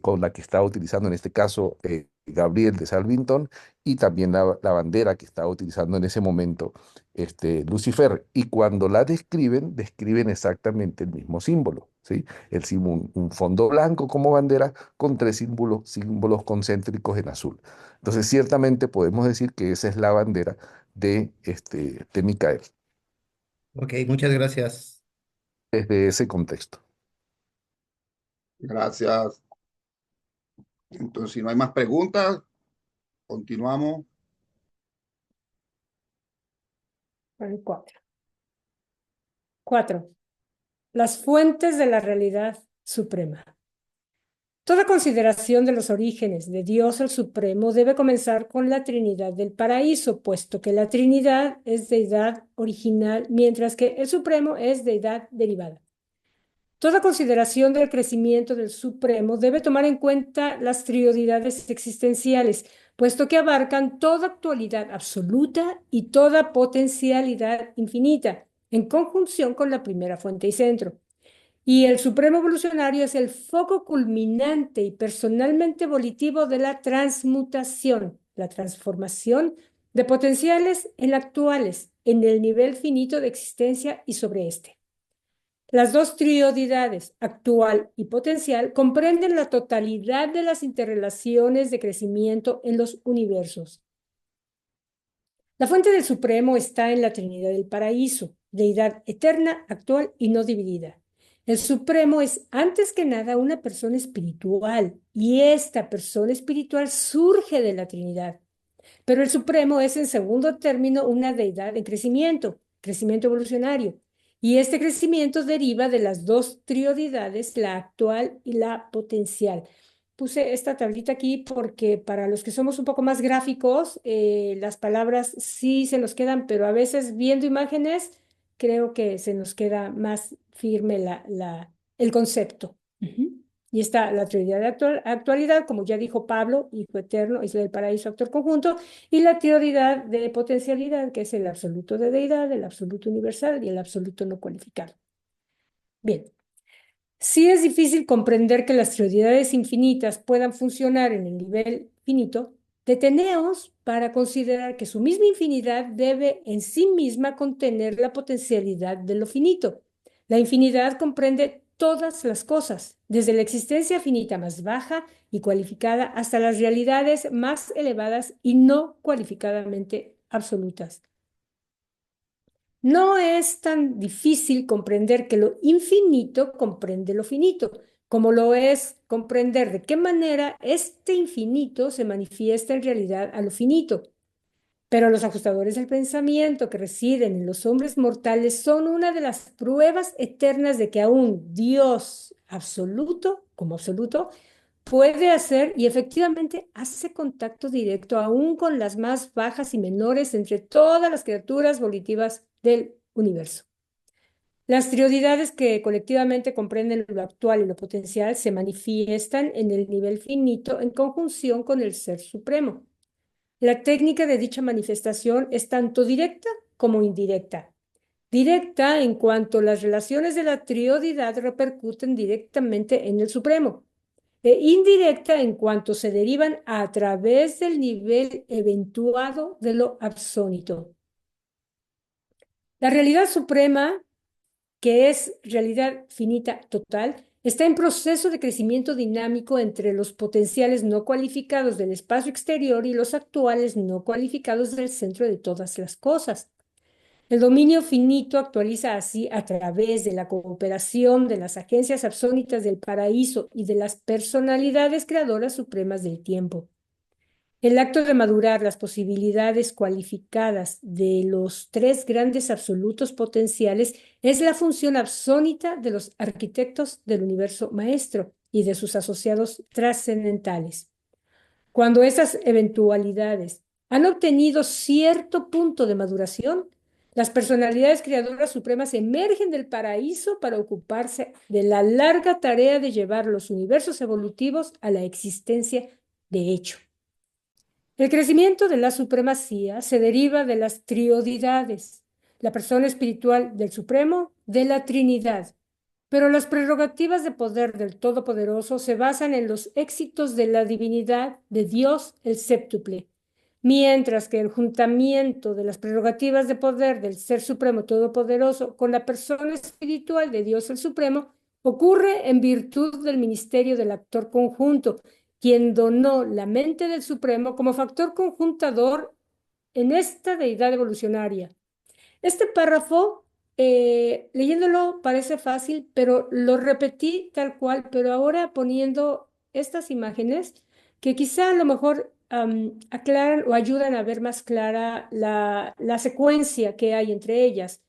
con la que estaba utilizando en este caso Gabriel de Salvington, y también la bandera que estaba utilizando en ese momento Lucifer. Y cuando la describen exactamente el mismo símbolo, ¿sí? Un fondo blanco como bandera con 3 símbolos concéntricos en azul. Entonces, ciertamente podemos decir que esa es la bandera de Micael, Ok, muchas gracias. desde ese contexto. gracias. Entonces, si no hay más preguntas, continuamos. El 4. 4. Las fuentes de la realidad suprema. Toda consideración de los orígenes de Dios el Supremo debe comenzar con la Trinidad del Paraíso, puesto que la Trinidad es deidad original, mientras que el Supremo es deidad derivada. Toda consideración del crecimiento del Supremo debe tomar en cuenta las triodidades existenciales, puesto que abarcan toda actualidad absoluta y toda potencialidad infinita, en conjunción con la primera fuente y centro. Y el Supremo Evolucionario es el foco culminante y personalmente volitivo de la transmutación, la transformación de potenciales en actuales, en el nivel finito de existencia y sobre este. Las dos triodidades, actual y potencial, comprenden la totalidad de las interrelaciones de crecimiento en los universos. La fuente del Supremo está en la Trinidad del Paraíso, deidad eterna, actual y no dividida. El Supremo es antes que nada una persona espiritual y esta persona espiritual surge de la Trinidad. Pero el Supremo es en segundo término una deidad en crecimiento evolucionario. Y este crecimiento deriva de las dos triodidades, la actual y la potencial. Puse esta tablita aquí porque para los que somos un poco más gráficos, las palabras sí se nos quedan, pero a veces viendo imágenes creo que se nos queda más firme el concepto. Y está la trinidad de actualidad, como ya dijo Pablo, hijo eterno, isla del paraíso, actor conjunto, y la teoridad de potencialidad, que es el absoluto de deidad, el absoluto universal y el absoluto no cualificado. Bien, sí es difícil comprender que las teoridades infinitas puedan funcionar en el nivel finito. Deteneos para considerar que su misma infinidad debe en sí misma contener la potencialidad de lo finito. La infinidad comprende todas las cosas, desde la existencia finita más baja y cualificada hasta las realidades más elevadas y no cualificadamente absolutas. No es tan difícil comprender que lo infinito comprende lo finito, como lo es comprender de qué manera este infinito se manifiesta en realidad a lo finito. Pero los ajustadores del pensamiento que residen en los hombres mortales son una de las pruebas eternas de que aún Dios absoluto, como absoluto, puede hacer y efectivamente hace contacto directo aún con las más bajas y menores entre todas las criaturas volitivas del universo. Las triodidades que colectivamente comprenden lo actual y lo potencial se manifiestan en el nivel finito en conjunción con el Ser Supremo. La técnica de dicha manifestación es tanto directa como indirecta. Directa en cuanto las relaciones de la triodidad repercuten directamente en el Supremo, e indirecta en cuanto se derivan a través del nivel eventuado de lo absónito. La realidad suprema, que es realidad finita total, está en proceso de crecimiento dinámico entre los potenciales no cualificados del espacio exterior y los actuales no cualificados del centro de todas las cosas. El dominio finito actualiza así a través de la cooperación de las agencias absónitas del paraíso y de las personalidades creadoras supremas del tiempo. El acto de madurar las posibilidades cualificadas de los tres grandes absolutos potenciales es la función absónita de los arquitectos del universo maestro y de sus asociados trascendentales. Cuando esas eventualidades han obtenido cierto punto de maduración, las personalidades creadoras supremas emergen del paraíso para ocuparse de la larga tarea de llevar los universos evolutivos a la existencia de hecho. El crecimiento de la supremacía se deriva de las triodidades, la persona espiritual del Supremo, de la Trinidad. Pero las prerrogativas de poder del Todopoderoso se basan en los éxitos de la divinidad de Dios el séptuple, mientras que el juntamiento de las prerrogativas de poder del Ser Supremo Todopoderoso con la persona espiritual de Dios el Supremo ocurre en virtud del ministerio del actor conjunto, quien donó la mente del Supremo como factor conjuntador en esta deidad evolucionaria. Este párrafo, leyéndolo parece fácil, pero lo repetí tal cual, pero ahora poniendo estas imágenes que quizá a lo mejor aclaran o ayudan a ver más clara la secuencia que hay entre ellas.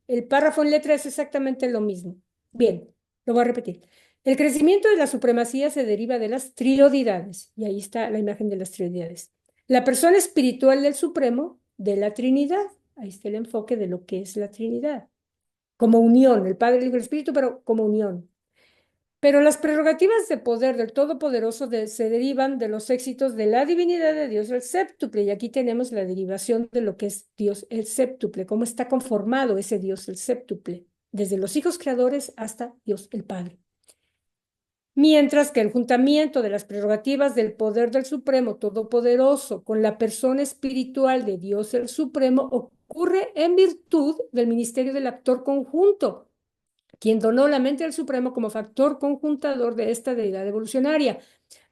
El párrafo en letra es exactamente lo mismo. Bien, lo voy a repetir. El crecimiento de la supremacía se deriva de las triodidades, y ahí está la imagen de las triodidades. La persona espiritual del Supremo, de la Trinidad. Ahí está el enfoque de lo que es la Trinidad, como unión, el Padre, el Hijo y el Espíritu, pero como unión. Pero las prerrogativas de poder del Todopoderoso se derivan de los éxitos de la divinidad de Dios el séptuple, y aquí tenemos la derivación de lo que es Dios el séptuple, cómo está conformado ese Dios el séptuple, desde los hijos creadores hasta Dios el Padre. Mientras que el juntamiento de las prerrogativas del poder del Supremo Todopoderoso con la persona espiritual de Dios el Supremo ocurre en virtud del ministerio del actor conjunto, quien donó la mente del Supremo como factor conjuntador de esta deidad evolucionaria.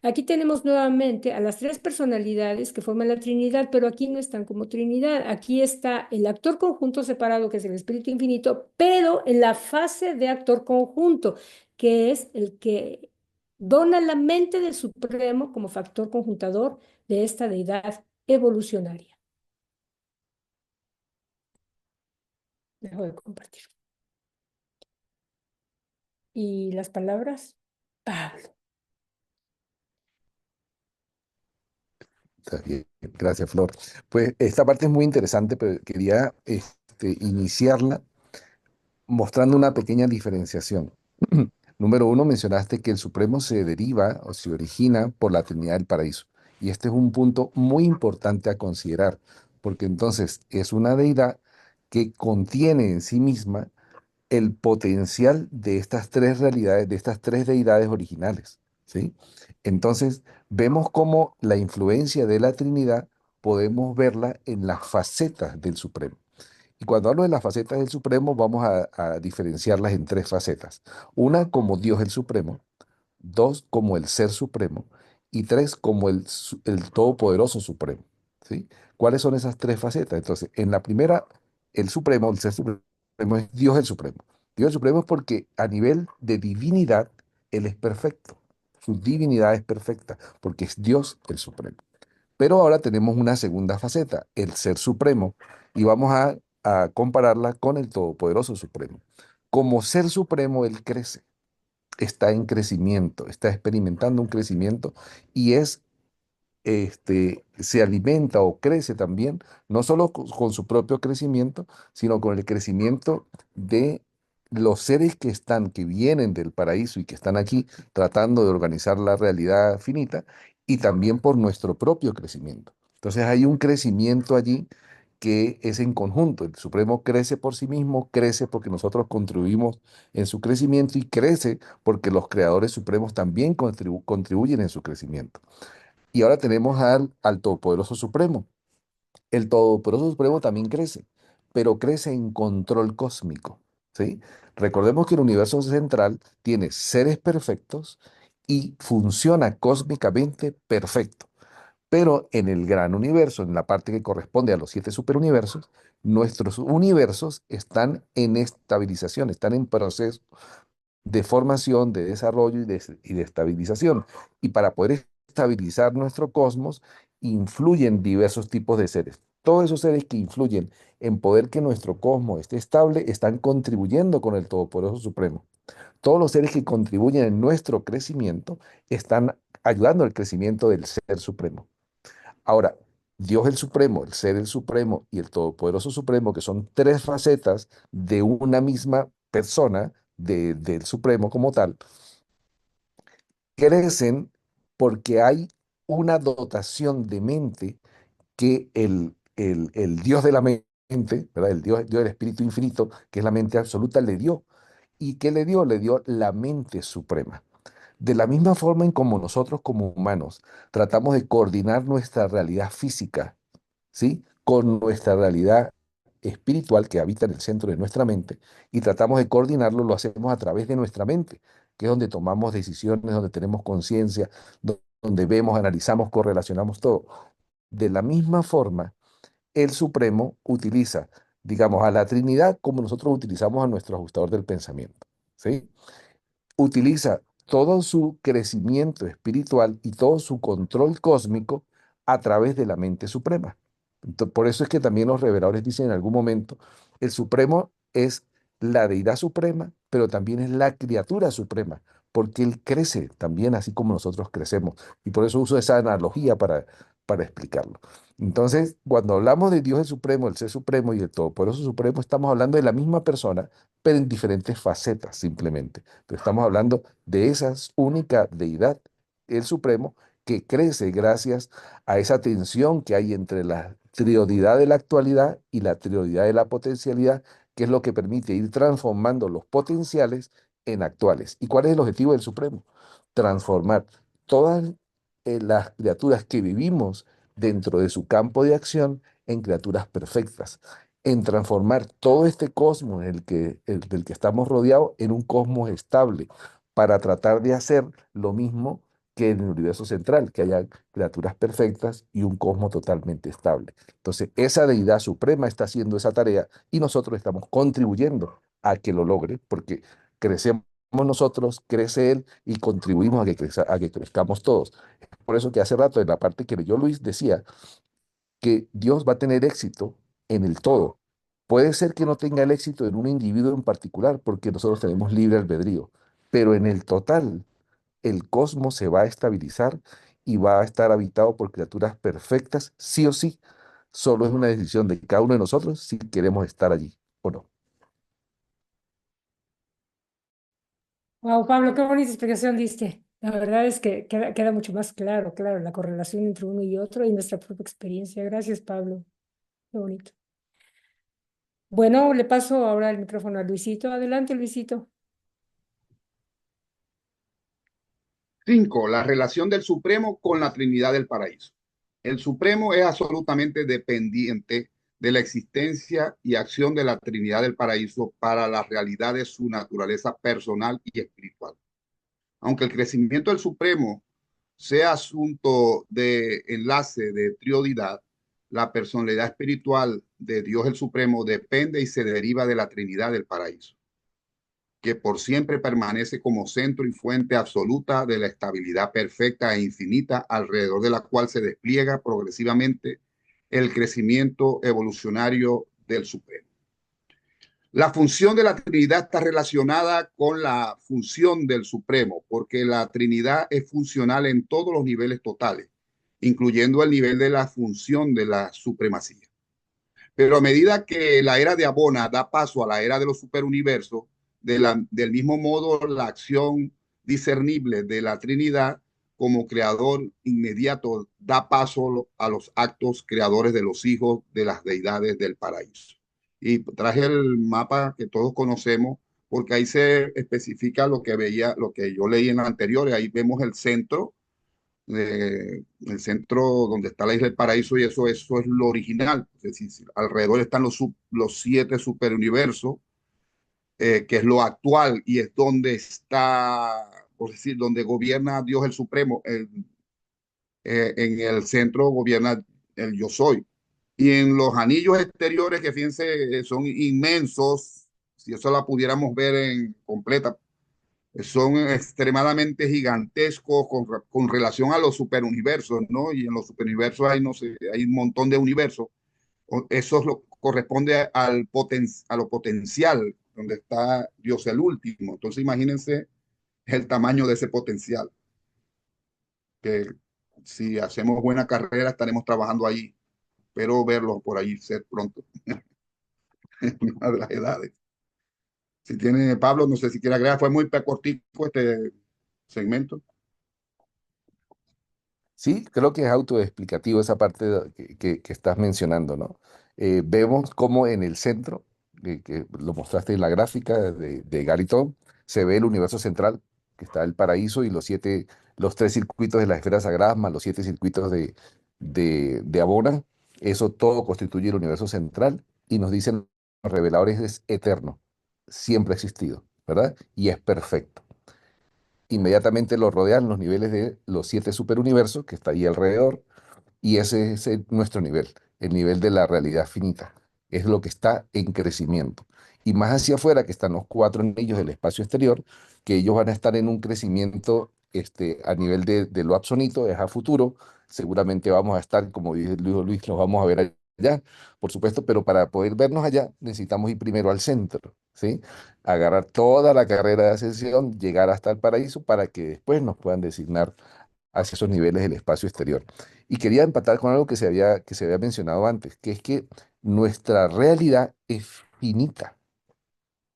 Aquí tenemos nuevamente a las tres personalidades que forman la Trinidad, pero aquí no están como Trinidad. Aquí está el actor conjunto separado, que es el Espíritu Infinito, pero en la fase de actor conjunto, que es el que dona la mente del Supremo como factor conjuntador de esta deidad evolucionaria. Dejo de compartir. ¿Y las palabras? Pablo. Está bien. Gracias, Flor. Pues esta parte es muy interesante, pero quería iniciarla mostrando una pequeña diferenciación. Número uno, mencionaste que el Supremo se deriva o se origina por la Trinidad del Paraíso. Y este es un punto muy importante a considerar, porque entonces es una deidad que contiene en sí misma el potencial de estas tres realidades, de estas tres deidades originales, ¿sí? Entonces, vemos cómo la influencia de la Trinidad podemos verla en las facetas del Supremo. Y cuando hablo de las facetas del Supremo, vamos a diferenciarlas en tres facetas. Una como Dios el Supremo, dos como el Ser Supremo y tres como el Todopoderoso Supremo. ¿Sí? ¿Cuáles son esas tres facetas? Entonces, en la primera, el Supremo, el Ser Supremo, es Dios el Supremo. Dios el Supremo es porque a nivel de divinidad, Él es perfecto. Su divinidad es perfecta, porque es Dios el Supremo. Pero ahora tenemos una segunda faceta, el Ser Supremo, y vamos a compararla con el Todopoderoso Supremo. Como Ser Supremo, Él crece, está en crecimiento, está experimentando un crecimiento y se alimenta o crece también, no solo con su propio crecimiento, sino con el crecimiento de los seres que vienen del paraíso y que están aquí tratando de organizar la realidad finita, y también por nuestro propio crecimiento. Entonces hay un crecimiento allí que es en conjunto. El Supremo crece por sí mismo, crece porque nosotros contribuimos en su crecimiento y crece porque los creadores supremos también contribuyen en su crecimiento. Y ahora tenemos al Todopoderoso Supremo. El Todopoderoso Supremo también crece, pero crece en control cósmico, ¿sí? Recordemos que el universo central tiene seres perfectos y funciona cósmicamente perfecto. Pero en el gran universo, en la parte que corresponde a los 7 superuniversos, nuestros universos están en estabilización, están en proceso de formación, de desarrollo y de estabilización. Y para poder estabilizar nuestro cosmos, influyen diversos tipos de seres. Todos esos seres que influyen en poder que nuestro cosmos esté estable están contribuyendo con el Todopoderoso Supremo. Todos los seres que contribuyen en nuestro crecimiento están ayudando al crecimiento del Ser Supremo. Ahora, Dios el Supremo, el Ser el Supremo y el Todopoderoso Supremo, que son tres facetas de una misma persona, del Supremo como tal, crecen porque hay una dotación de mente que el Dios de la mente, ¿verdad? Dios del Espíritu Infinito, que es la mente absoluta, le dio. ¿Y qué le dio? Le dio la mente suprema. De la misma forma en como nosotros como humanos tratamos de coordinar nuestra realidad física, ¿sí? Con nuestra realidad espiritual que habita en el centro de nuestra mente, y tratamos de coordinarlo, lo hacemos a través de nuestra mente, que es donde tomamos decisiones, donde tenemos conciencia, donde vemos, analizamos, correlacionamos todo. De la misma forma, el Supremo utiliza, digamos, a la Trinidad como nosotros utilizamos a nuestro ajustador del pensamiento, ¿sí? Utiliza todo su crecimiento espiritual y todo su control cósmico a través de la mente suprema. Por eso es que también los reveladores dicen en algún momento, el Supremo es la deidad suprema, pero también es la criatura suprema, porque Él crece también así como nosotros crecemos. Y por eso uso esa analogía para explicarlo. Entonces, cuando hablamos de Dios el Supremo, el Ser Supremo y el Todopoderoso Supremo, estamos hablando de la misma persona, pero en diferentes facetas simplemente. Pero estamos hablando de esa única deidad, el Supremo, que crece gracias a esa tensión que hay entre la trioidad de la actualidad y la trioidad de la potencialidad, que es lo que permite ir transformando los potenciales en actuales. ¿Y cuál es el objetivo del Supremo? Transformar todas las criaturas que vivimos dentro de su campo de acción en criaturas perfectas, en transformar todo este cosmos del que estamos rodeados en un cosmos estable, para tratar de hacer lo mismo que en el universo central, que haya criaturas perfectas y un cosmos totalmente estable. Entonces, esa deidad suprema está haciendo esa tarea y nosotros estamos contribuyendo a que lo logre, porque crecemos nosotros, crece él y contribuimos a que crezcamos todos. Por eso que hace rato, en la parte que leyó Luis, decía que Dios va a tener éxito en el todo. Puede ser que no tenga el éxito en un individuo en particular, porque nosotros tenemos libre albedrío, pero en el total, el cosmos se va a estabilizar y va a estar habitado por criaturas perfectas, sí o sí. Solo es una decisión de cada uno de nosotros si queremos estar allí o no. Wow, Pablo, qué bonita explicación diste. La verdad es que queda mucho más claro, claro, la correlación entre uno y otro y nuestra propia experiencia. Gracias, Pablo. Qué bonito. Bueno, le paso ahora el micrófono a Luisito. Adelante, Luisito. 5. La relación del Supremo con la Trinidad del Paraíso. El Supremo es absolutamente dependiente de la existencia y acción de la Trinidad del Paraíso para la realidad de su naturaleza personal y espiritual. Aunque el crecimiento del Supremo sea asunto de enlace de trioidad, la personalidad espiritual de Dios el Supremo depende y se deriva de la Trinidad del Paraíso. que por siempre permanece como centro y fuente absoluta de la estabilidad perfecta e infinita, alrededor de la cual se despliega progresivamente el crecimiento evolucionario del Supremo. La función de la Trinidad está relacionada con la función del Supremo, porque la Trinidad es funcional en todos los niveles totales, incluyendo el nivel de la función de la supremacía. Pero a medida que la era de Abona da paso a la era de los superuniversos, del mismo modo la acción discernible de la Trinidad como creador inmediato da paso a los actos creadores de los hijos de las deidades del paraíso. Y traje el mapa que todos conocemos porque ahí se especifica lo que veía, lo que yo leí en la anterior. Ahí vemos el centro donde está la isla del paraíso, y eso es lo original. Es decir, alrededor están los 7 superuniversos, que es lo actual y es donde está, por decir, donde gobierna Dios el Supremo. En el centro gobierna el Yo Soy. Y en los anillos exteriores, que fíjense, son inmensos, si eso la pudiéramos ver en completa, son extremadamente gigantescos con relación a los superuniversos, ¿no? Y en los superuniversos hay, no sé, hay un montón de universos. Eso corresponde a lo potencial, donde está Dios el último. Entonces imagínense el tamaño de ese potencial, que si hacemos buena carrera estaremos trabajando ahí. Espero verlo por ahí ser pronto, en una de las edades. Si tiene Pablo, no sé si quiere agregar, fue muy cortico este segmento. Sí, creo que es autoexplicativo esa parte que estás mencionando, ¿no? Vemos cómo en el centro, que lo mostraste en la gráfica de Gary Tom, se ve el universo central, que está el paraíso y los 3 circuitos de las esferas sagradas más los 7 circuitos de Abona. Eso todo constituye el universo central y nos dicen los reveladores es eterno, siempre ha existido, ¿verdad? Y es perfecto. Inmediatamente lo rodean los niveles de los 7 superuniversos que está ahí alrededor, y ese es nuestro nivel, el nivel de la realidad finita. Es lo que está en crecimiento. Y más hacia afuera, que están los 4 anillos del espacio exterior, que ellos van a estar en un crecimiento a nivel de lo absonito, es a futuro. Seguramente vamos a estar, como dice Luis, los vamos a ver allá, por supuesto, pero para poder vernos allá necesitamos ir primero al centro, ¿sí? Agarrar toda la carrera de ascensión, llegar hasta el paraíso para que después nos puedan designar hacia esos niveles del espacio exterior. Y quería empatar con algo que se había mencionado antes, que es que nuestra realidad es finita.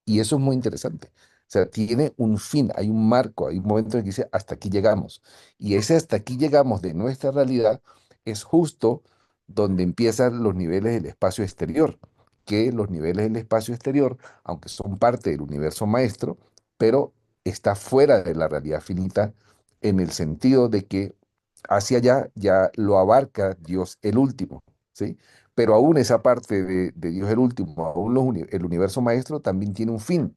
Y eso es muy interesante. O sea, tiene un fin, hay un marco, hay un momento en que dice, hasta aquí llegamos. Y ese hasta aquí llegamos de nuestra realidad es justo donde empiezan los niveles del espacio exterior, que los niveles del espacio exterior, aunque son parte del universo maestro, pero está fuera de la realidad finita en el sentido de que hacia allá ya lo abarca Dios el último, ¿sí? Pero aún esa parte de Dios el último, aún el universo maestro también tiene un fin,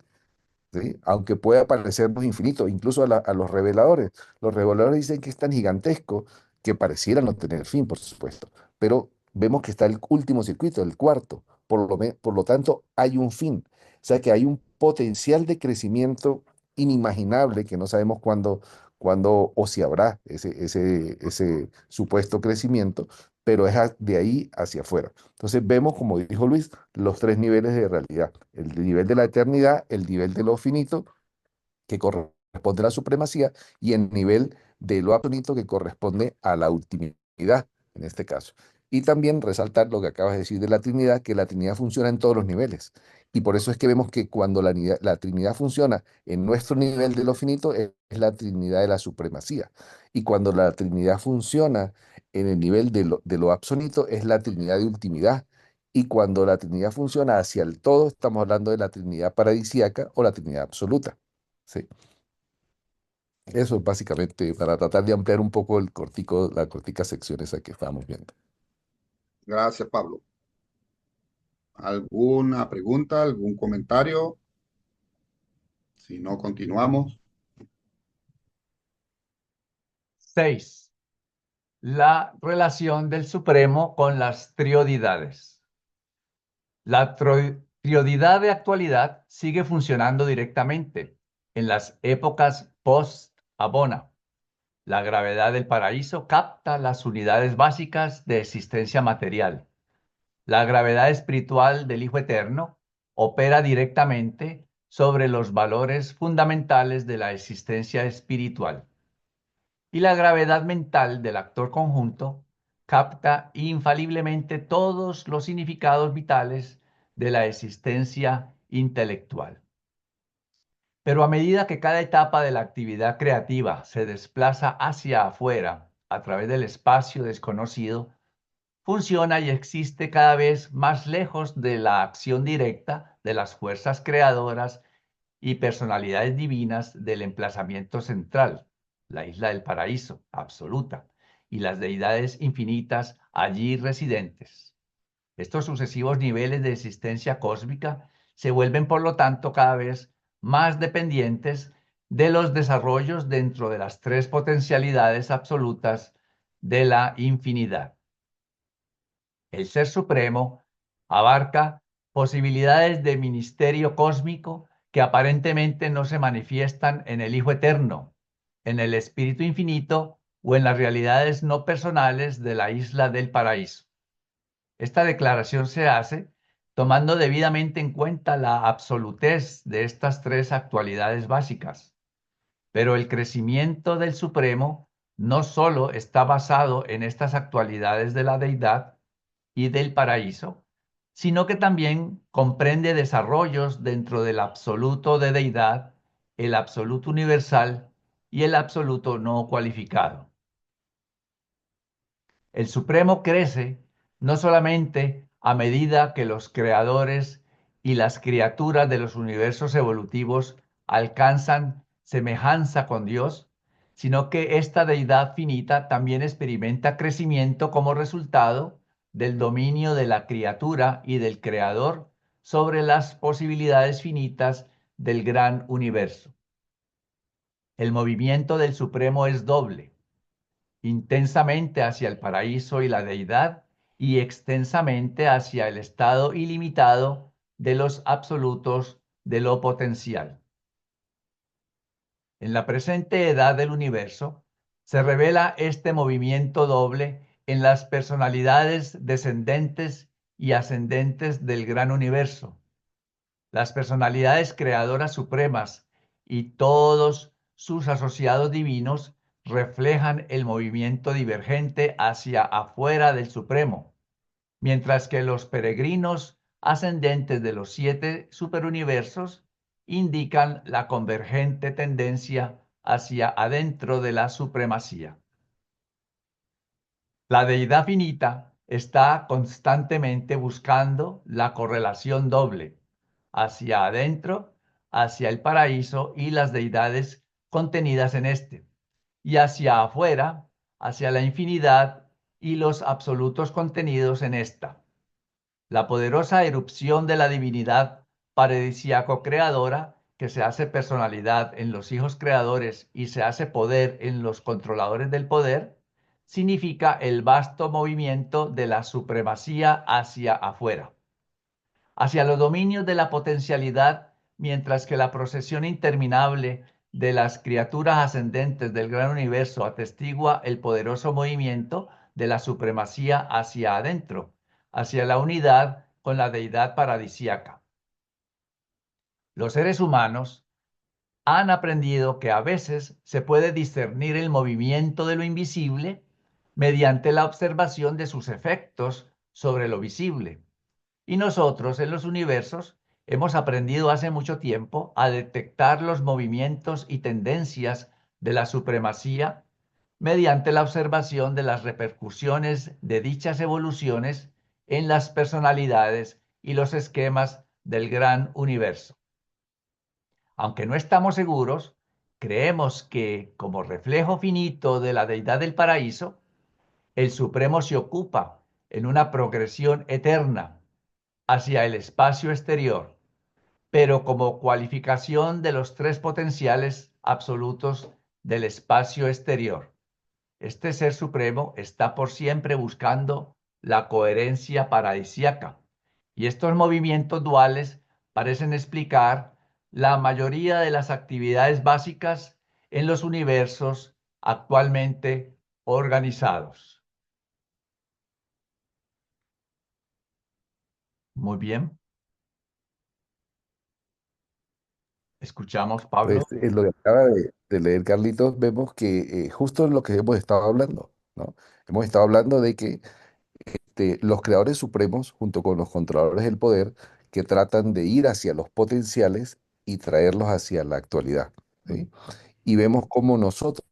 ¿sí? Aunque pueda parecernos infinito, incluso a los reveladores. Los reveladores dicen que es tan gigantesco que pareciera no tener fin, por supuesto, pero vemos que está el último circuito, el cuarto, por lo tanto hay un fin, o sea que hay un potencial de crecimiento inimaginable que no sabemos cuándo o si habrá ese supuesto crecimiento, pero es de ahí hacia afuera. Entonces vemos, como dijo Luis, los 3 niveles de realidad: el nivel de la eternidad, el nivel de lo finito, que corresponde a la supremacía, y el nivel de lo absoluto, que corresponde a la ultimidad, en este caso. Y también resaltar lo que acabas de decir de la Trinidad, que la Trinidad funciona en todos los niveles. Y por eso es que vemos que cuando la Trinidad funciona en nuestro nivel de lo finito, es la Trinidad de la supremacía. Y cuando la Trinidad funciona en el nivel de lo absoluto, es la Trinidad de ultimidad. Y cuando la Trinidad funciona hacia el todo, estamos hablando de la Trinidad paradisíaca o la Trinidad absoluta. Sí, eso es básicamente para tratar de ampliar un poco la cortica sección esa que estábamos viendo. Gracias, Pablo. ¿Alguna pregunta, algún comentario? Si no, continuamos. 6. La relación del Supremo con las trioidades. La Prioridad de actualidad sigue funcionando directamente en las épocas post-Abona. La gravedad del paraíso capta las unidades básicas de existencia material. La gravedad espiritual del Hijo Eterno opera directamente sobre los valores fundamentales de la existencia espiritual. Y la gravedad mental del actor conjunto capta infaliblemente todos los significados vitales de la existencia intelectual. Pero a medida que cada etapa de la actividad creativa se desplaza hacia afuera a través del espacio desconocido, funciona y existe cada vez más lejos de la acción directa de las fuerzas creadoras y personalidades divinas del emplazamiento central, la isla del paraíso absoluta, y las deidades infinitas allí residentes. Estos sucesivos niveles de existencia cósmica se vuelven, por lo tanto, cada vez más dependientes de los desarrollos dentro de las tres potencialidades absolutas de la infinidad. El Ser Supremo abarca posibilidades de ministerio cósmico que aparentemente no se manifiestan en el Hijo Eterno, en el Espíritu Infinito o en las realidades no personales de la isla del paraíso. Esta declaración se hace tomando debidamente en cuenta la absolutez de estas tres actualidades básicas. Pero el crecimiento del Supremo no solo está basado en estas actualidades de la deidad y del paraíso, sino que también comprende desarrollos dentro del absoluto de deidad, el absoluto universal y el absoluto no cualificado. El Supremo crece no solamente a medida que los creadores y las criaturas de los universos evolutivos alcanzan semejanza con Dios, sino que esta deidad finita también experimenta crecimiento como resultado del dominio de la criatura y del creador sobre las posibilidades finitas del gran universo. El movimiento del Supremo es doble: intensamente hacia el paraíso y la deidad, y extensamente hacia el estado ilimitado de los absolutos de lo potencial. En la presente edad del universo se revela este movimiento doble en las personalidades descendentes y ascendentes del gran universo. Las personalidades creadoras supremas y todos sus asociados divinos reflejan el movimiento divergente hacia afuera del Supremo, mientras que los peregrinos ascendentes de los 7 superuniversos indican la convergente tendencia hacia adentro de la supremacía. La deidad finita está constantemente buscando la correlación doble hacia adentro, hacia el paraíso y las deidades contenidas en este, y hacia afuera, hacia la infinidad y los absolutos contenidos en esta. La poderosa erupción de la divinidad paradisíaco-creadora, que se hace personalidad en los hijos creadores y se hace poder en los controladores del poder, significa el vasto movimiento de la supremacía hacia afuera, hacia los dominios de la potencialidad, mientras que la procesión interminable de las criaturas ascendentes del gran universo atestigua el poderoso movimiento de la supremacía hacia adentro, hacia la unidad con la deidad paradisíaca. Los seres humanos han aprendido que a veces se puede discernir el movimiento de lo invisible mediante la observación de sus efectos sobre lo visible. Y nosotros en los universos hemos aprendido hace mucho tiempo a detectar los movimientos y tendencias de la supremacía mediante la observación de las repercusiones de dichas evoluciones en las personalidades y los esquemas del gran universo. Aunque no estamos seguros, creemos que, como reflejo finito de la deidad del paraíso, el Supremo se ocupa en una progresión eterna hacia el espacio exterior, pero como cualificación de los tres potenciales absolutos del espacio exterior. Este Ser Supremo está por siempre buscando la coherencia paradisíaca Y estos movimientos duales parecen explicar la mayoría de las actividades básicas en los universos actualmente organizados. Muy bien. Escuchamos, Pues Pablo. en lo que acaba de leer Carlitos, vemos que justo es lo que hemos estado hablando, ¿no? Hemos estado hablando de que los creadores supremos, junto con los controladores del poder, que tratan de ir hacia los potenciales y traerlos hacia la actualidad, ¿sí? Y vemos cómo nosotros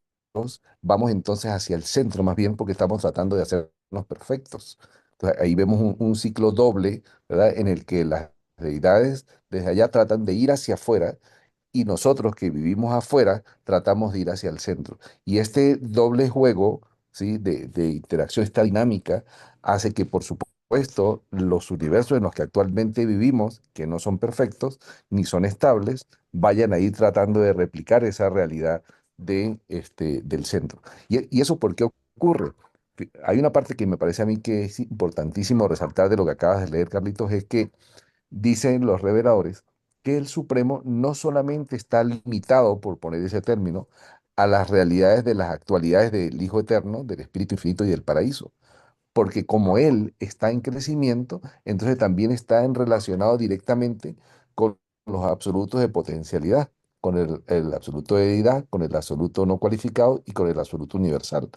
vamos entonces hacia el centro, más bien porque estamos tratando de hacernos perfectos. Entonces, ahí vemos un ciclo doble, ¿verdad? En el que las deidades desde allá tratan de ir hacia afuera y nosotros que vivimos afuera tratamos de ir hacia el centro. Y este doble juego, ¿sí? de interacción, esta dinámica, hace que, por supuesto, los universos en los que actualmente vivimos, que no son perfectos ni son estables, vayan a ir tratando de replicar esa realidad del centro. ¿Y eso por qué ocurre? Hay una parte que me parece a mí que es importantísimo resaltar de lo que acabas de leer, Carlitos, es que dicen los reveladores que el Supremo no solamente está limitado, por poner ese término, a las realidades de las actualidades del Hijo Eterno, del Espíritu Infinito y del paraíso, porque como Él está en crecimiento, entonces también está en relacionado directamente con los absolutos de potencialidad, con el absoluto de deidad, con el absoluto no cualificado y con el absoluto universal.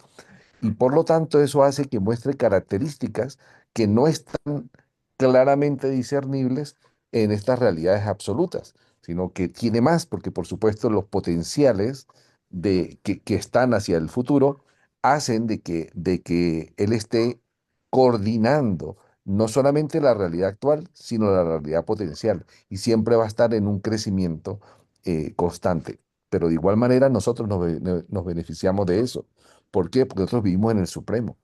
Y por lo tanto eso hace que muestre características que no están claramente discernibles en estas realidades absolutas, sino que tiene más, porque por supuesto los potenciales que están hacia el futuro hacen de que él esté coordinando no solamente la realidad actual, sino la realidad potencial, y siempre va a estar en un crecimiento constante. Pero de igual manera nosotros nos beneficiamos de eso. ¿Por qué? Porque nosotros vivimos en el Supremo.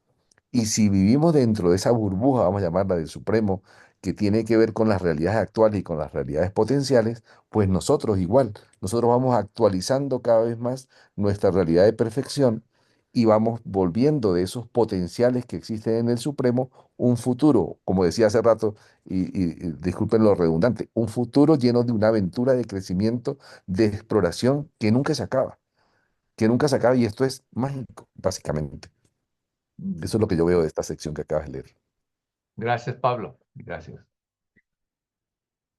Y si vivimos dentro de esa burbuja, vamos a llamarla del Supremo, que tiene que ver con las realidades actuales y con las realidades potenciales, pues nosotros igual, nosotros vamos actualizando cada vez más nuestra realidad de perfección y vamos volviendo de esos potenciales que existen en el Supremo un futuro, como decía hace rato, y disculpen lo redundante, un futuro lleno de una aventura de crecimiento, de exploración que nunca se acaba, y esto es mágico, básicamente. Eso es lo que yo veo de esta sección que acabas de leer. Gracias, Pablo. Gracias.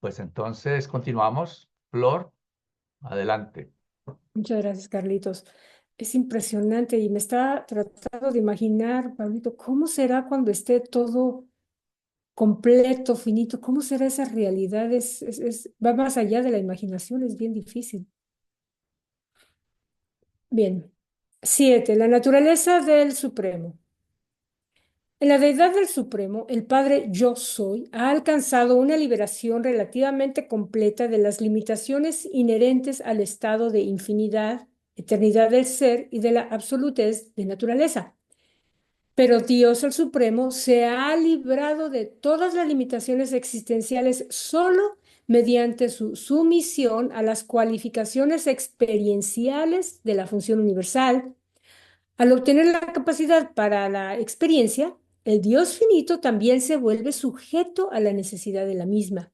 Pues entonces continuamos. Flor, adelante. Muchas gracias, Carlitos. Es impresionante y me está tratando de imaginar, Pablito, ¿cómo será cuando esté todo completo, finito? ¿Cómo será esa realidad? Va más allá de la imaginación, es bien difícil. Bien. 7. La naturaleza del Supremo. En la deidad del Supremo, el Padre Yo Soy ha alcanzado una liberación relativamente completa de las limitaciones inherentes al estado de infinidad, eternidad del ser y de la absolutez de naturaleza. Pero Dios el Supremo se ha librado de todas las limitaciones existenciales solo mediante su sumisión a las cualificaciones experienciales de la función universal. Al obtener la capacidad para la experiencia, el Dios finito también se vuelve sujeto a la necesidad de la misma.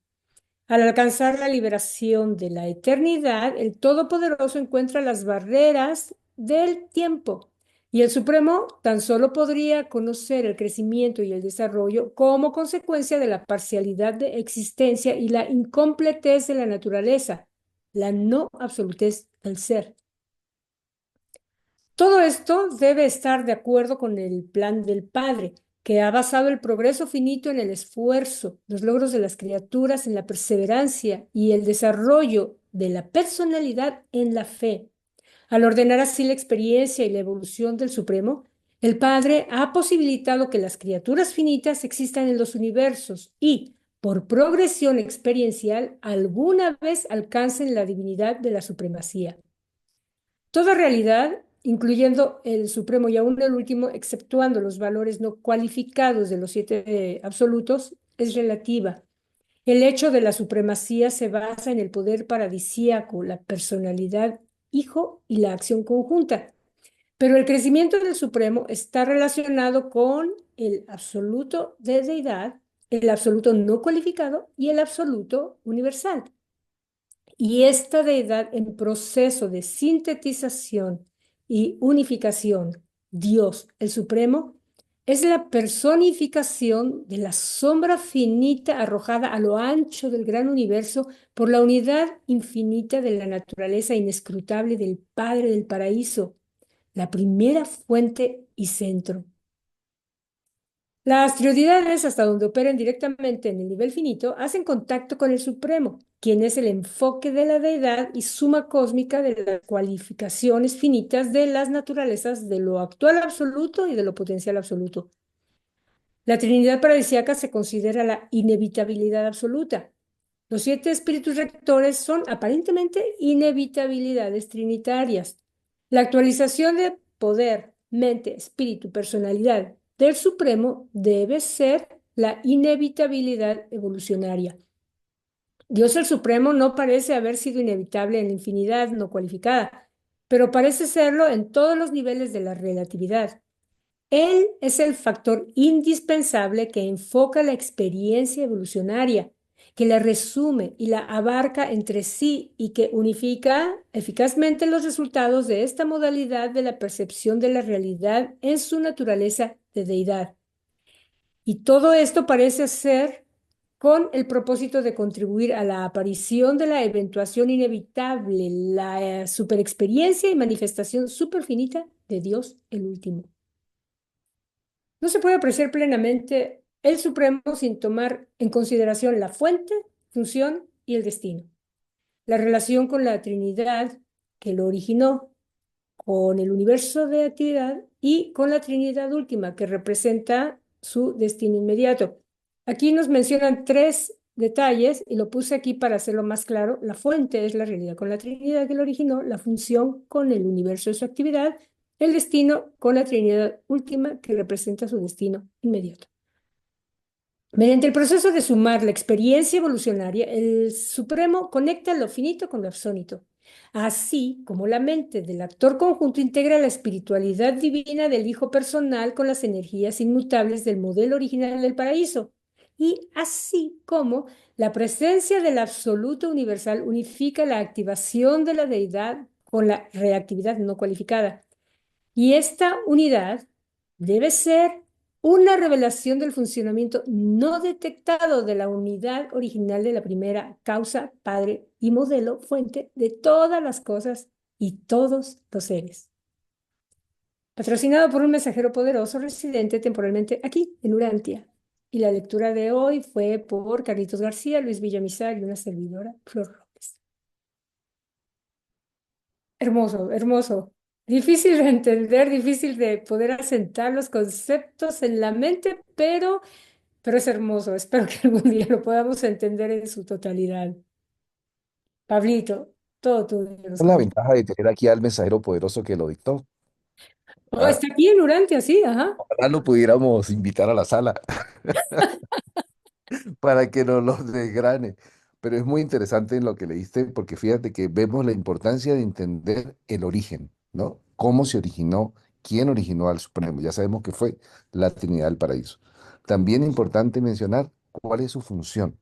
Al alcanzar la liberación de la eternidad, el Todopoderoso encuentra las barreras del tiempo y el Supremo tan solo podría conocer el crecimiento y el desarrollo como consecuencia de la parcialidad de existencia y la incompletez de la naturaleza, la no absolutez del ser. Todo esto debe estar de acuerdo con el plan del Padre, que ha basado el progreso finito en el esfuerzo, los logros de las criaturas en la perseverancia y el desarrollo de la personalidad en la fe. Al ordenar así la experiencia y la evolución del Supremo, el Padre ha posibilitado que las criaturas finitas existan en los universos y, por progresión experiencial, alguna vez alcancen la divinidad de la supremacía. Toda realidad, incluyendo el supremo y aún el último, exceptuando los valores no cualificados de los 7 absolutos, es relativa. El hecho de la supremacía se basa en el poder paradisíaco, la personalidad hijo y la acción conjunta. Pero el crecimiento del supremo está relacionado con el absoluto de deidad, el absoluto no cualificado y el absoluto universal. Y esta deidad en proceso de sintetización y unificación, Dios, el Supremo, es la personificación de la sombra finita arrojada a lo ancho del gran universo por la unidad infinita de la naturaleza inescrutable del Padre del Paraíso, la primera fuente y centro. Las trioidades, hasta donde operan directamente en el nivel finito, hacen contacto con el Supremo, quien es el enfoque de la deidad y suma cósmica de las cualificaciones finitas de las naturalezas de lo actual absoluto y de lo potencial absoluto. La Trinidad paradisíaca se considera la inevitabilidad absoluta. Los 7 espíritus rectores son aparentemente inevitabilidades trinitarias. La actualización de poder, mente, espíritu, personalidad del Supremo debe ser la inevitabilidad evolucionaria. Dios el Supremo no parece haber sido inevitable en la infinidad no cualificada, pero parece serlo en todos los niveles de la relatividad. Él es el factor indispensable que enfoca la experiencia evolucionaria, que la resume y la abarca entre sí y que unifica eficazmente los resultados de esta modalidad de la percepción de la realidad en su naturaleza de deidad. Y todo esto parece ser con el propósito de contribuir a la aparición de la eventuación inevitable, la superexperiencia y manifestación superfinita de Dios el último. No se puede apreciar plenamente el Supremo sin tomar en consideración la fuente, función y el destino. La relación con la Trinidad que lo originó, con el universo de actividad y con la Trinidad última que representa su destino inmediato. Aquí nos mencionan 3 detalles y lo puse aquí para hacerlo más claro. La fuente es la realidad con la Trinidad que lo originó, la función con el universo de su actividad, el destino con la Trinidad última que representa su destino inmediato. Mediante el proceso de sumar la experiencia evolucionaria, el Supremo conecta lo finito con lo absónito, así como la mente del actor conjunto integra la espiritualidad divina del Hijo personal con las energías inmutables del modelo original del paraíso, y así como la presencia del absoluto universal unifica la activación de la deidad con la reactividad no cualificada. Y esta unidad debe ser una revelación del funcionamiento no detectado de la unidad original de la primera causa, padre y modelo, fuente de todas las cosas y todos los seres. Patrocinado por un mensajero poderoso residente temporalmente aquí, en Urantia. Y la lectura de hoy fue por Carlitos García, Luis Villamizar y una servidora, Flor López. Hermoso, hermoso. Difícil de entender, difícil de poder asentar los conceptos en la mente, pero es hermoso. Espero que algún día lo podamos entender en su totalidad. Pablito, todo tuyo. Los Es la comentarios. ventaja de tener aquí al mensajero poderoso que lo dictó. Oh, Ah, está aquí en Urantia, sí, ajá. ojalá lo pudiéramos invitar a la sala para que nos lo desgrane. Pero es muy interesante en lo que leíste, porque fíjate que vemos la importancia de entender el origen, ¿no? Cómo se originó, quién originó al Supremo. Ya sabemos que fue la Trinidad del Paraíso. También importante mencionar cuál es su función,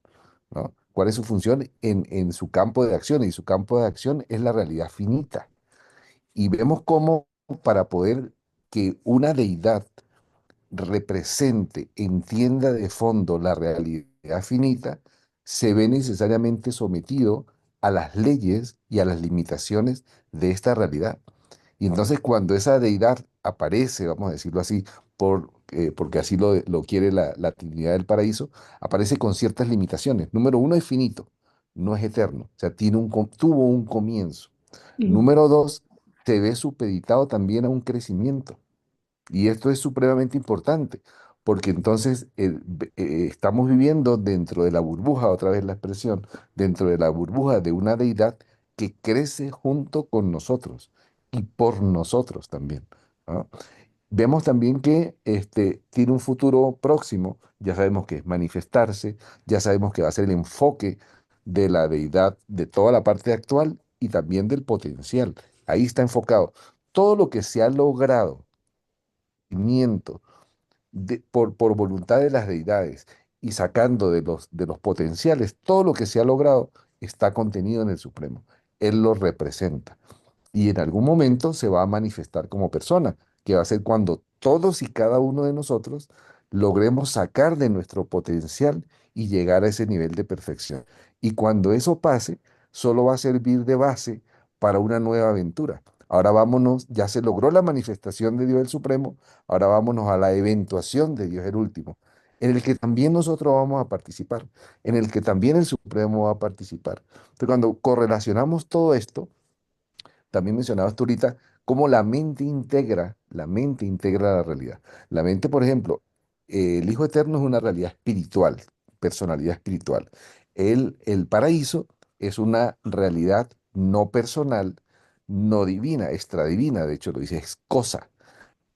¿no? ¿Cuál es su función en su campo de acción? Y su campo de acción es la realidad finita. Y vemos cómo para poder que una deidad represente, entienda de fondo la realidad finita, se ve necesariamente sometido a las leyes y a las limitaciones de esta realidad. Y entonces cuando esa deidad aparece, vamos a decirlo así, porque así lo quiere la Trinidad del Paraíso, aparece con ciertas limitaciones. Número uno, es finito, no es eterno, o sea, tuvo un comienzo. Mm. Número dos, se ve supeditado también a un crecimiento. Y esto es supremamente importante, porque entonces estamos viviendo dentro de la burbuja, otra vez la expresión, dentro de la burbuja de una deidad que crece junto con nosotros y por nosotros también. ¿Ah? Vemos también que tiene un futuro próximo, ya sabemos que es manifestarse, ya sabemos que va a ser el enfoque de la deidad de toda la parte actual y también del potencial. Ahí está enfocado. Todo lo que se ha logrado por voluntad de las deidades y sacando de los potenciales, todo lo que se ha logrado está contenido en el Supremo. Él lo representa y en algún momento se va a manifestar como persona, que va a ser cuando todos y cada uno de nosotros logremos sacar de nuestro potencial y llegar a ese nivel de perfección. Y cuando eso pase, solo va a servir de base para una nueva aventura. Ahora vámonos, ya se logró la manifestación de Dios el Supremo, ahora vámonos a la eventuación de Dios el Último, en el que también nosotros vamos a participar, en el que también el Supremo va a participar. Entonces, cuando correlacionamos todo esto, también mencionabas tú ahorita cómo la mente integra la realidad. La mente, por ejemplo, el Hijo Eterno es una realidad espiritual, personalidad espiritual. El paraíso es una realidad no personal, no divina, extradivina, de hecho lo dice, es cosa.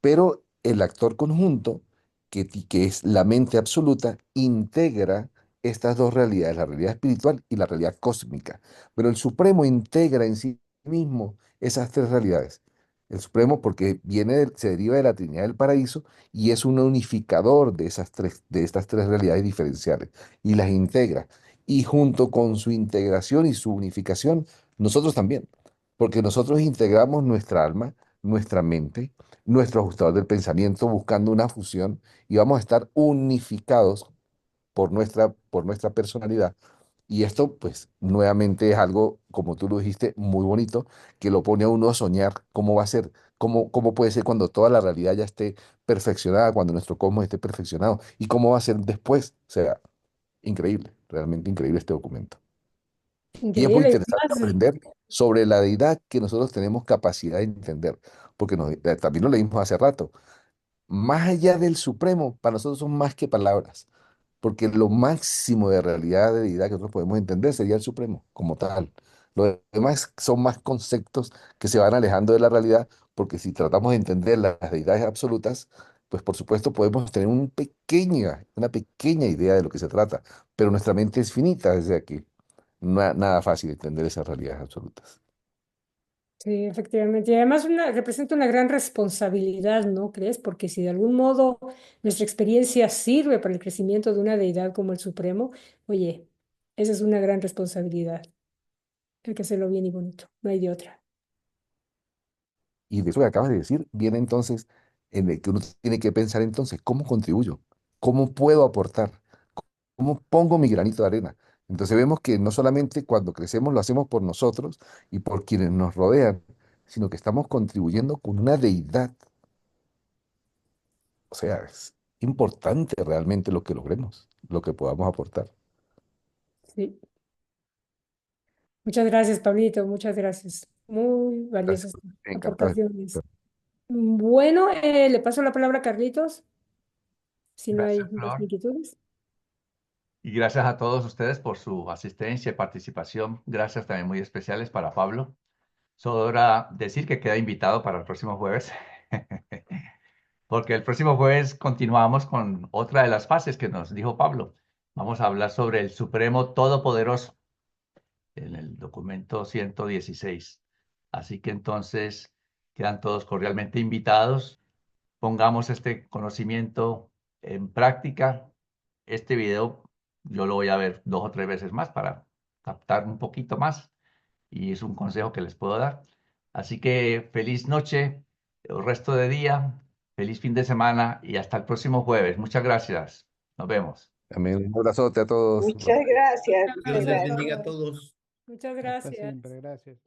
Pero el actor conjunto, que es la mente absoluta, integra estas dos realidades, la realidad espiritual y la realidad cósmica. Pero el Supremo integra en sí mismo esas tres realidades. El Supremo porque se deriva de la Trinidad del Paraíso y es un unificador de estas tres realidades diferenciales y las integra. Y junto con su integración y su unificación, nosotros también, porque nosotros integramos nuestra alma, nuestra mente, nuestro ajustador del pensamiento buscando una fusión y vamos a estar unificados por nuestra personalidad. Y esto, pues, nuevamente es algo, como tú lo dijiste, muy bonito, que lo pone a uno a soñar cómo va a ser, cómo puede ser cuando toda la realidad ya esté perfeccionada, cuando nuestro cosmos esté perfeccionado, y cómo va a ser después. O sea, increíble, realmente increíble este documento. Y es muy Increíble. interesante Además, aprender sobre la deidad que nosotros tenemos capacidad de entender, porque también lo leímos hace rato. Más allá del Supremo, para nosotros son más que palabras, porque lo máximo de realidad de deidad que nosotros podemos entender sería el Supremo como tal. Lo demás son más conceptos que se van alejando de la realidad, porque si tratamos de entender las deidades absolutas, pues por supuesto podemos tener una pequeña idea de lo que se trata, pero nuestra mente es finita, desde aquí. Nada fácil entender esas realidades absolutas. sí, efectivamente. Y además representa una gran responsabilidad, ¿no crees? Porque si de algún modo nuestra experiencia sirve para el crecimiento de una deidad como el Supremo, oye, esa es una gran responsabilidad. Hay que hacerlo bien y bonito, no hay de otra. Y de eso que acabas de decir, viene entonces en el que uno tiene que pensar entonces, ¿cómo contribuyo? ¿Cómo puedo aportar? ¿Cómo pongo mi granito de arena? Entonces vemos que no solamente cuando crecemos lo hacemos por nosotros y por quienes nos rodean, sino que estamos contribuyendo con una deidad. O sea, es importante realmente lo que logremos, lo que podamos aportar. Sí. Muchas gracias, Pablito, muchas gracias. Muy Gracias. valiosas Encantado. aportaciones. Bueno, le paso la palabra a Carlitos, si no hay Gracias, más Flor. inquietudes. Y gracias a todos ustedes por su asistencia y participación. Gracias también muy especiales para Pablo. Sobra decir que queda invitado para el próximo jueves, porque el próximo jueves continuamos con otra de las fases que nos dijo Pablo. Vamos a hablar sobre el Supremo Todopoderoso en el documento 116. Así que entonces quedan todos cordialmente invitados. Pongamos este conocimiento en práctica. Este video yo lo voy a ver 2 o 3 veces más para captar un poquito más y es un consejo que les puedo dar. Así que feliz noche, el resto de día, feliz fin de semana y hasta el próximo jueves. Muchas gracias. Nos vemos. Amén. Un abrazote a todos. Muchas gracias, Dios muchas les Gracias a gracias. bendiga a todos. todos. Muchas Hasta gracias. siempre, gracias.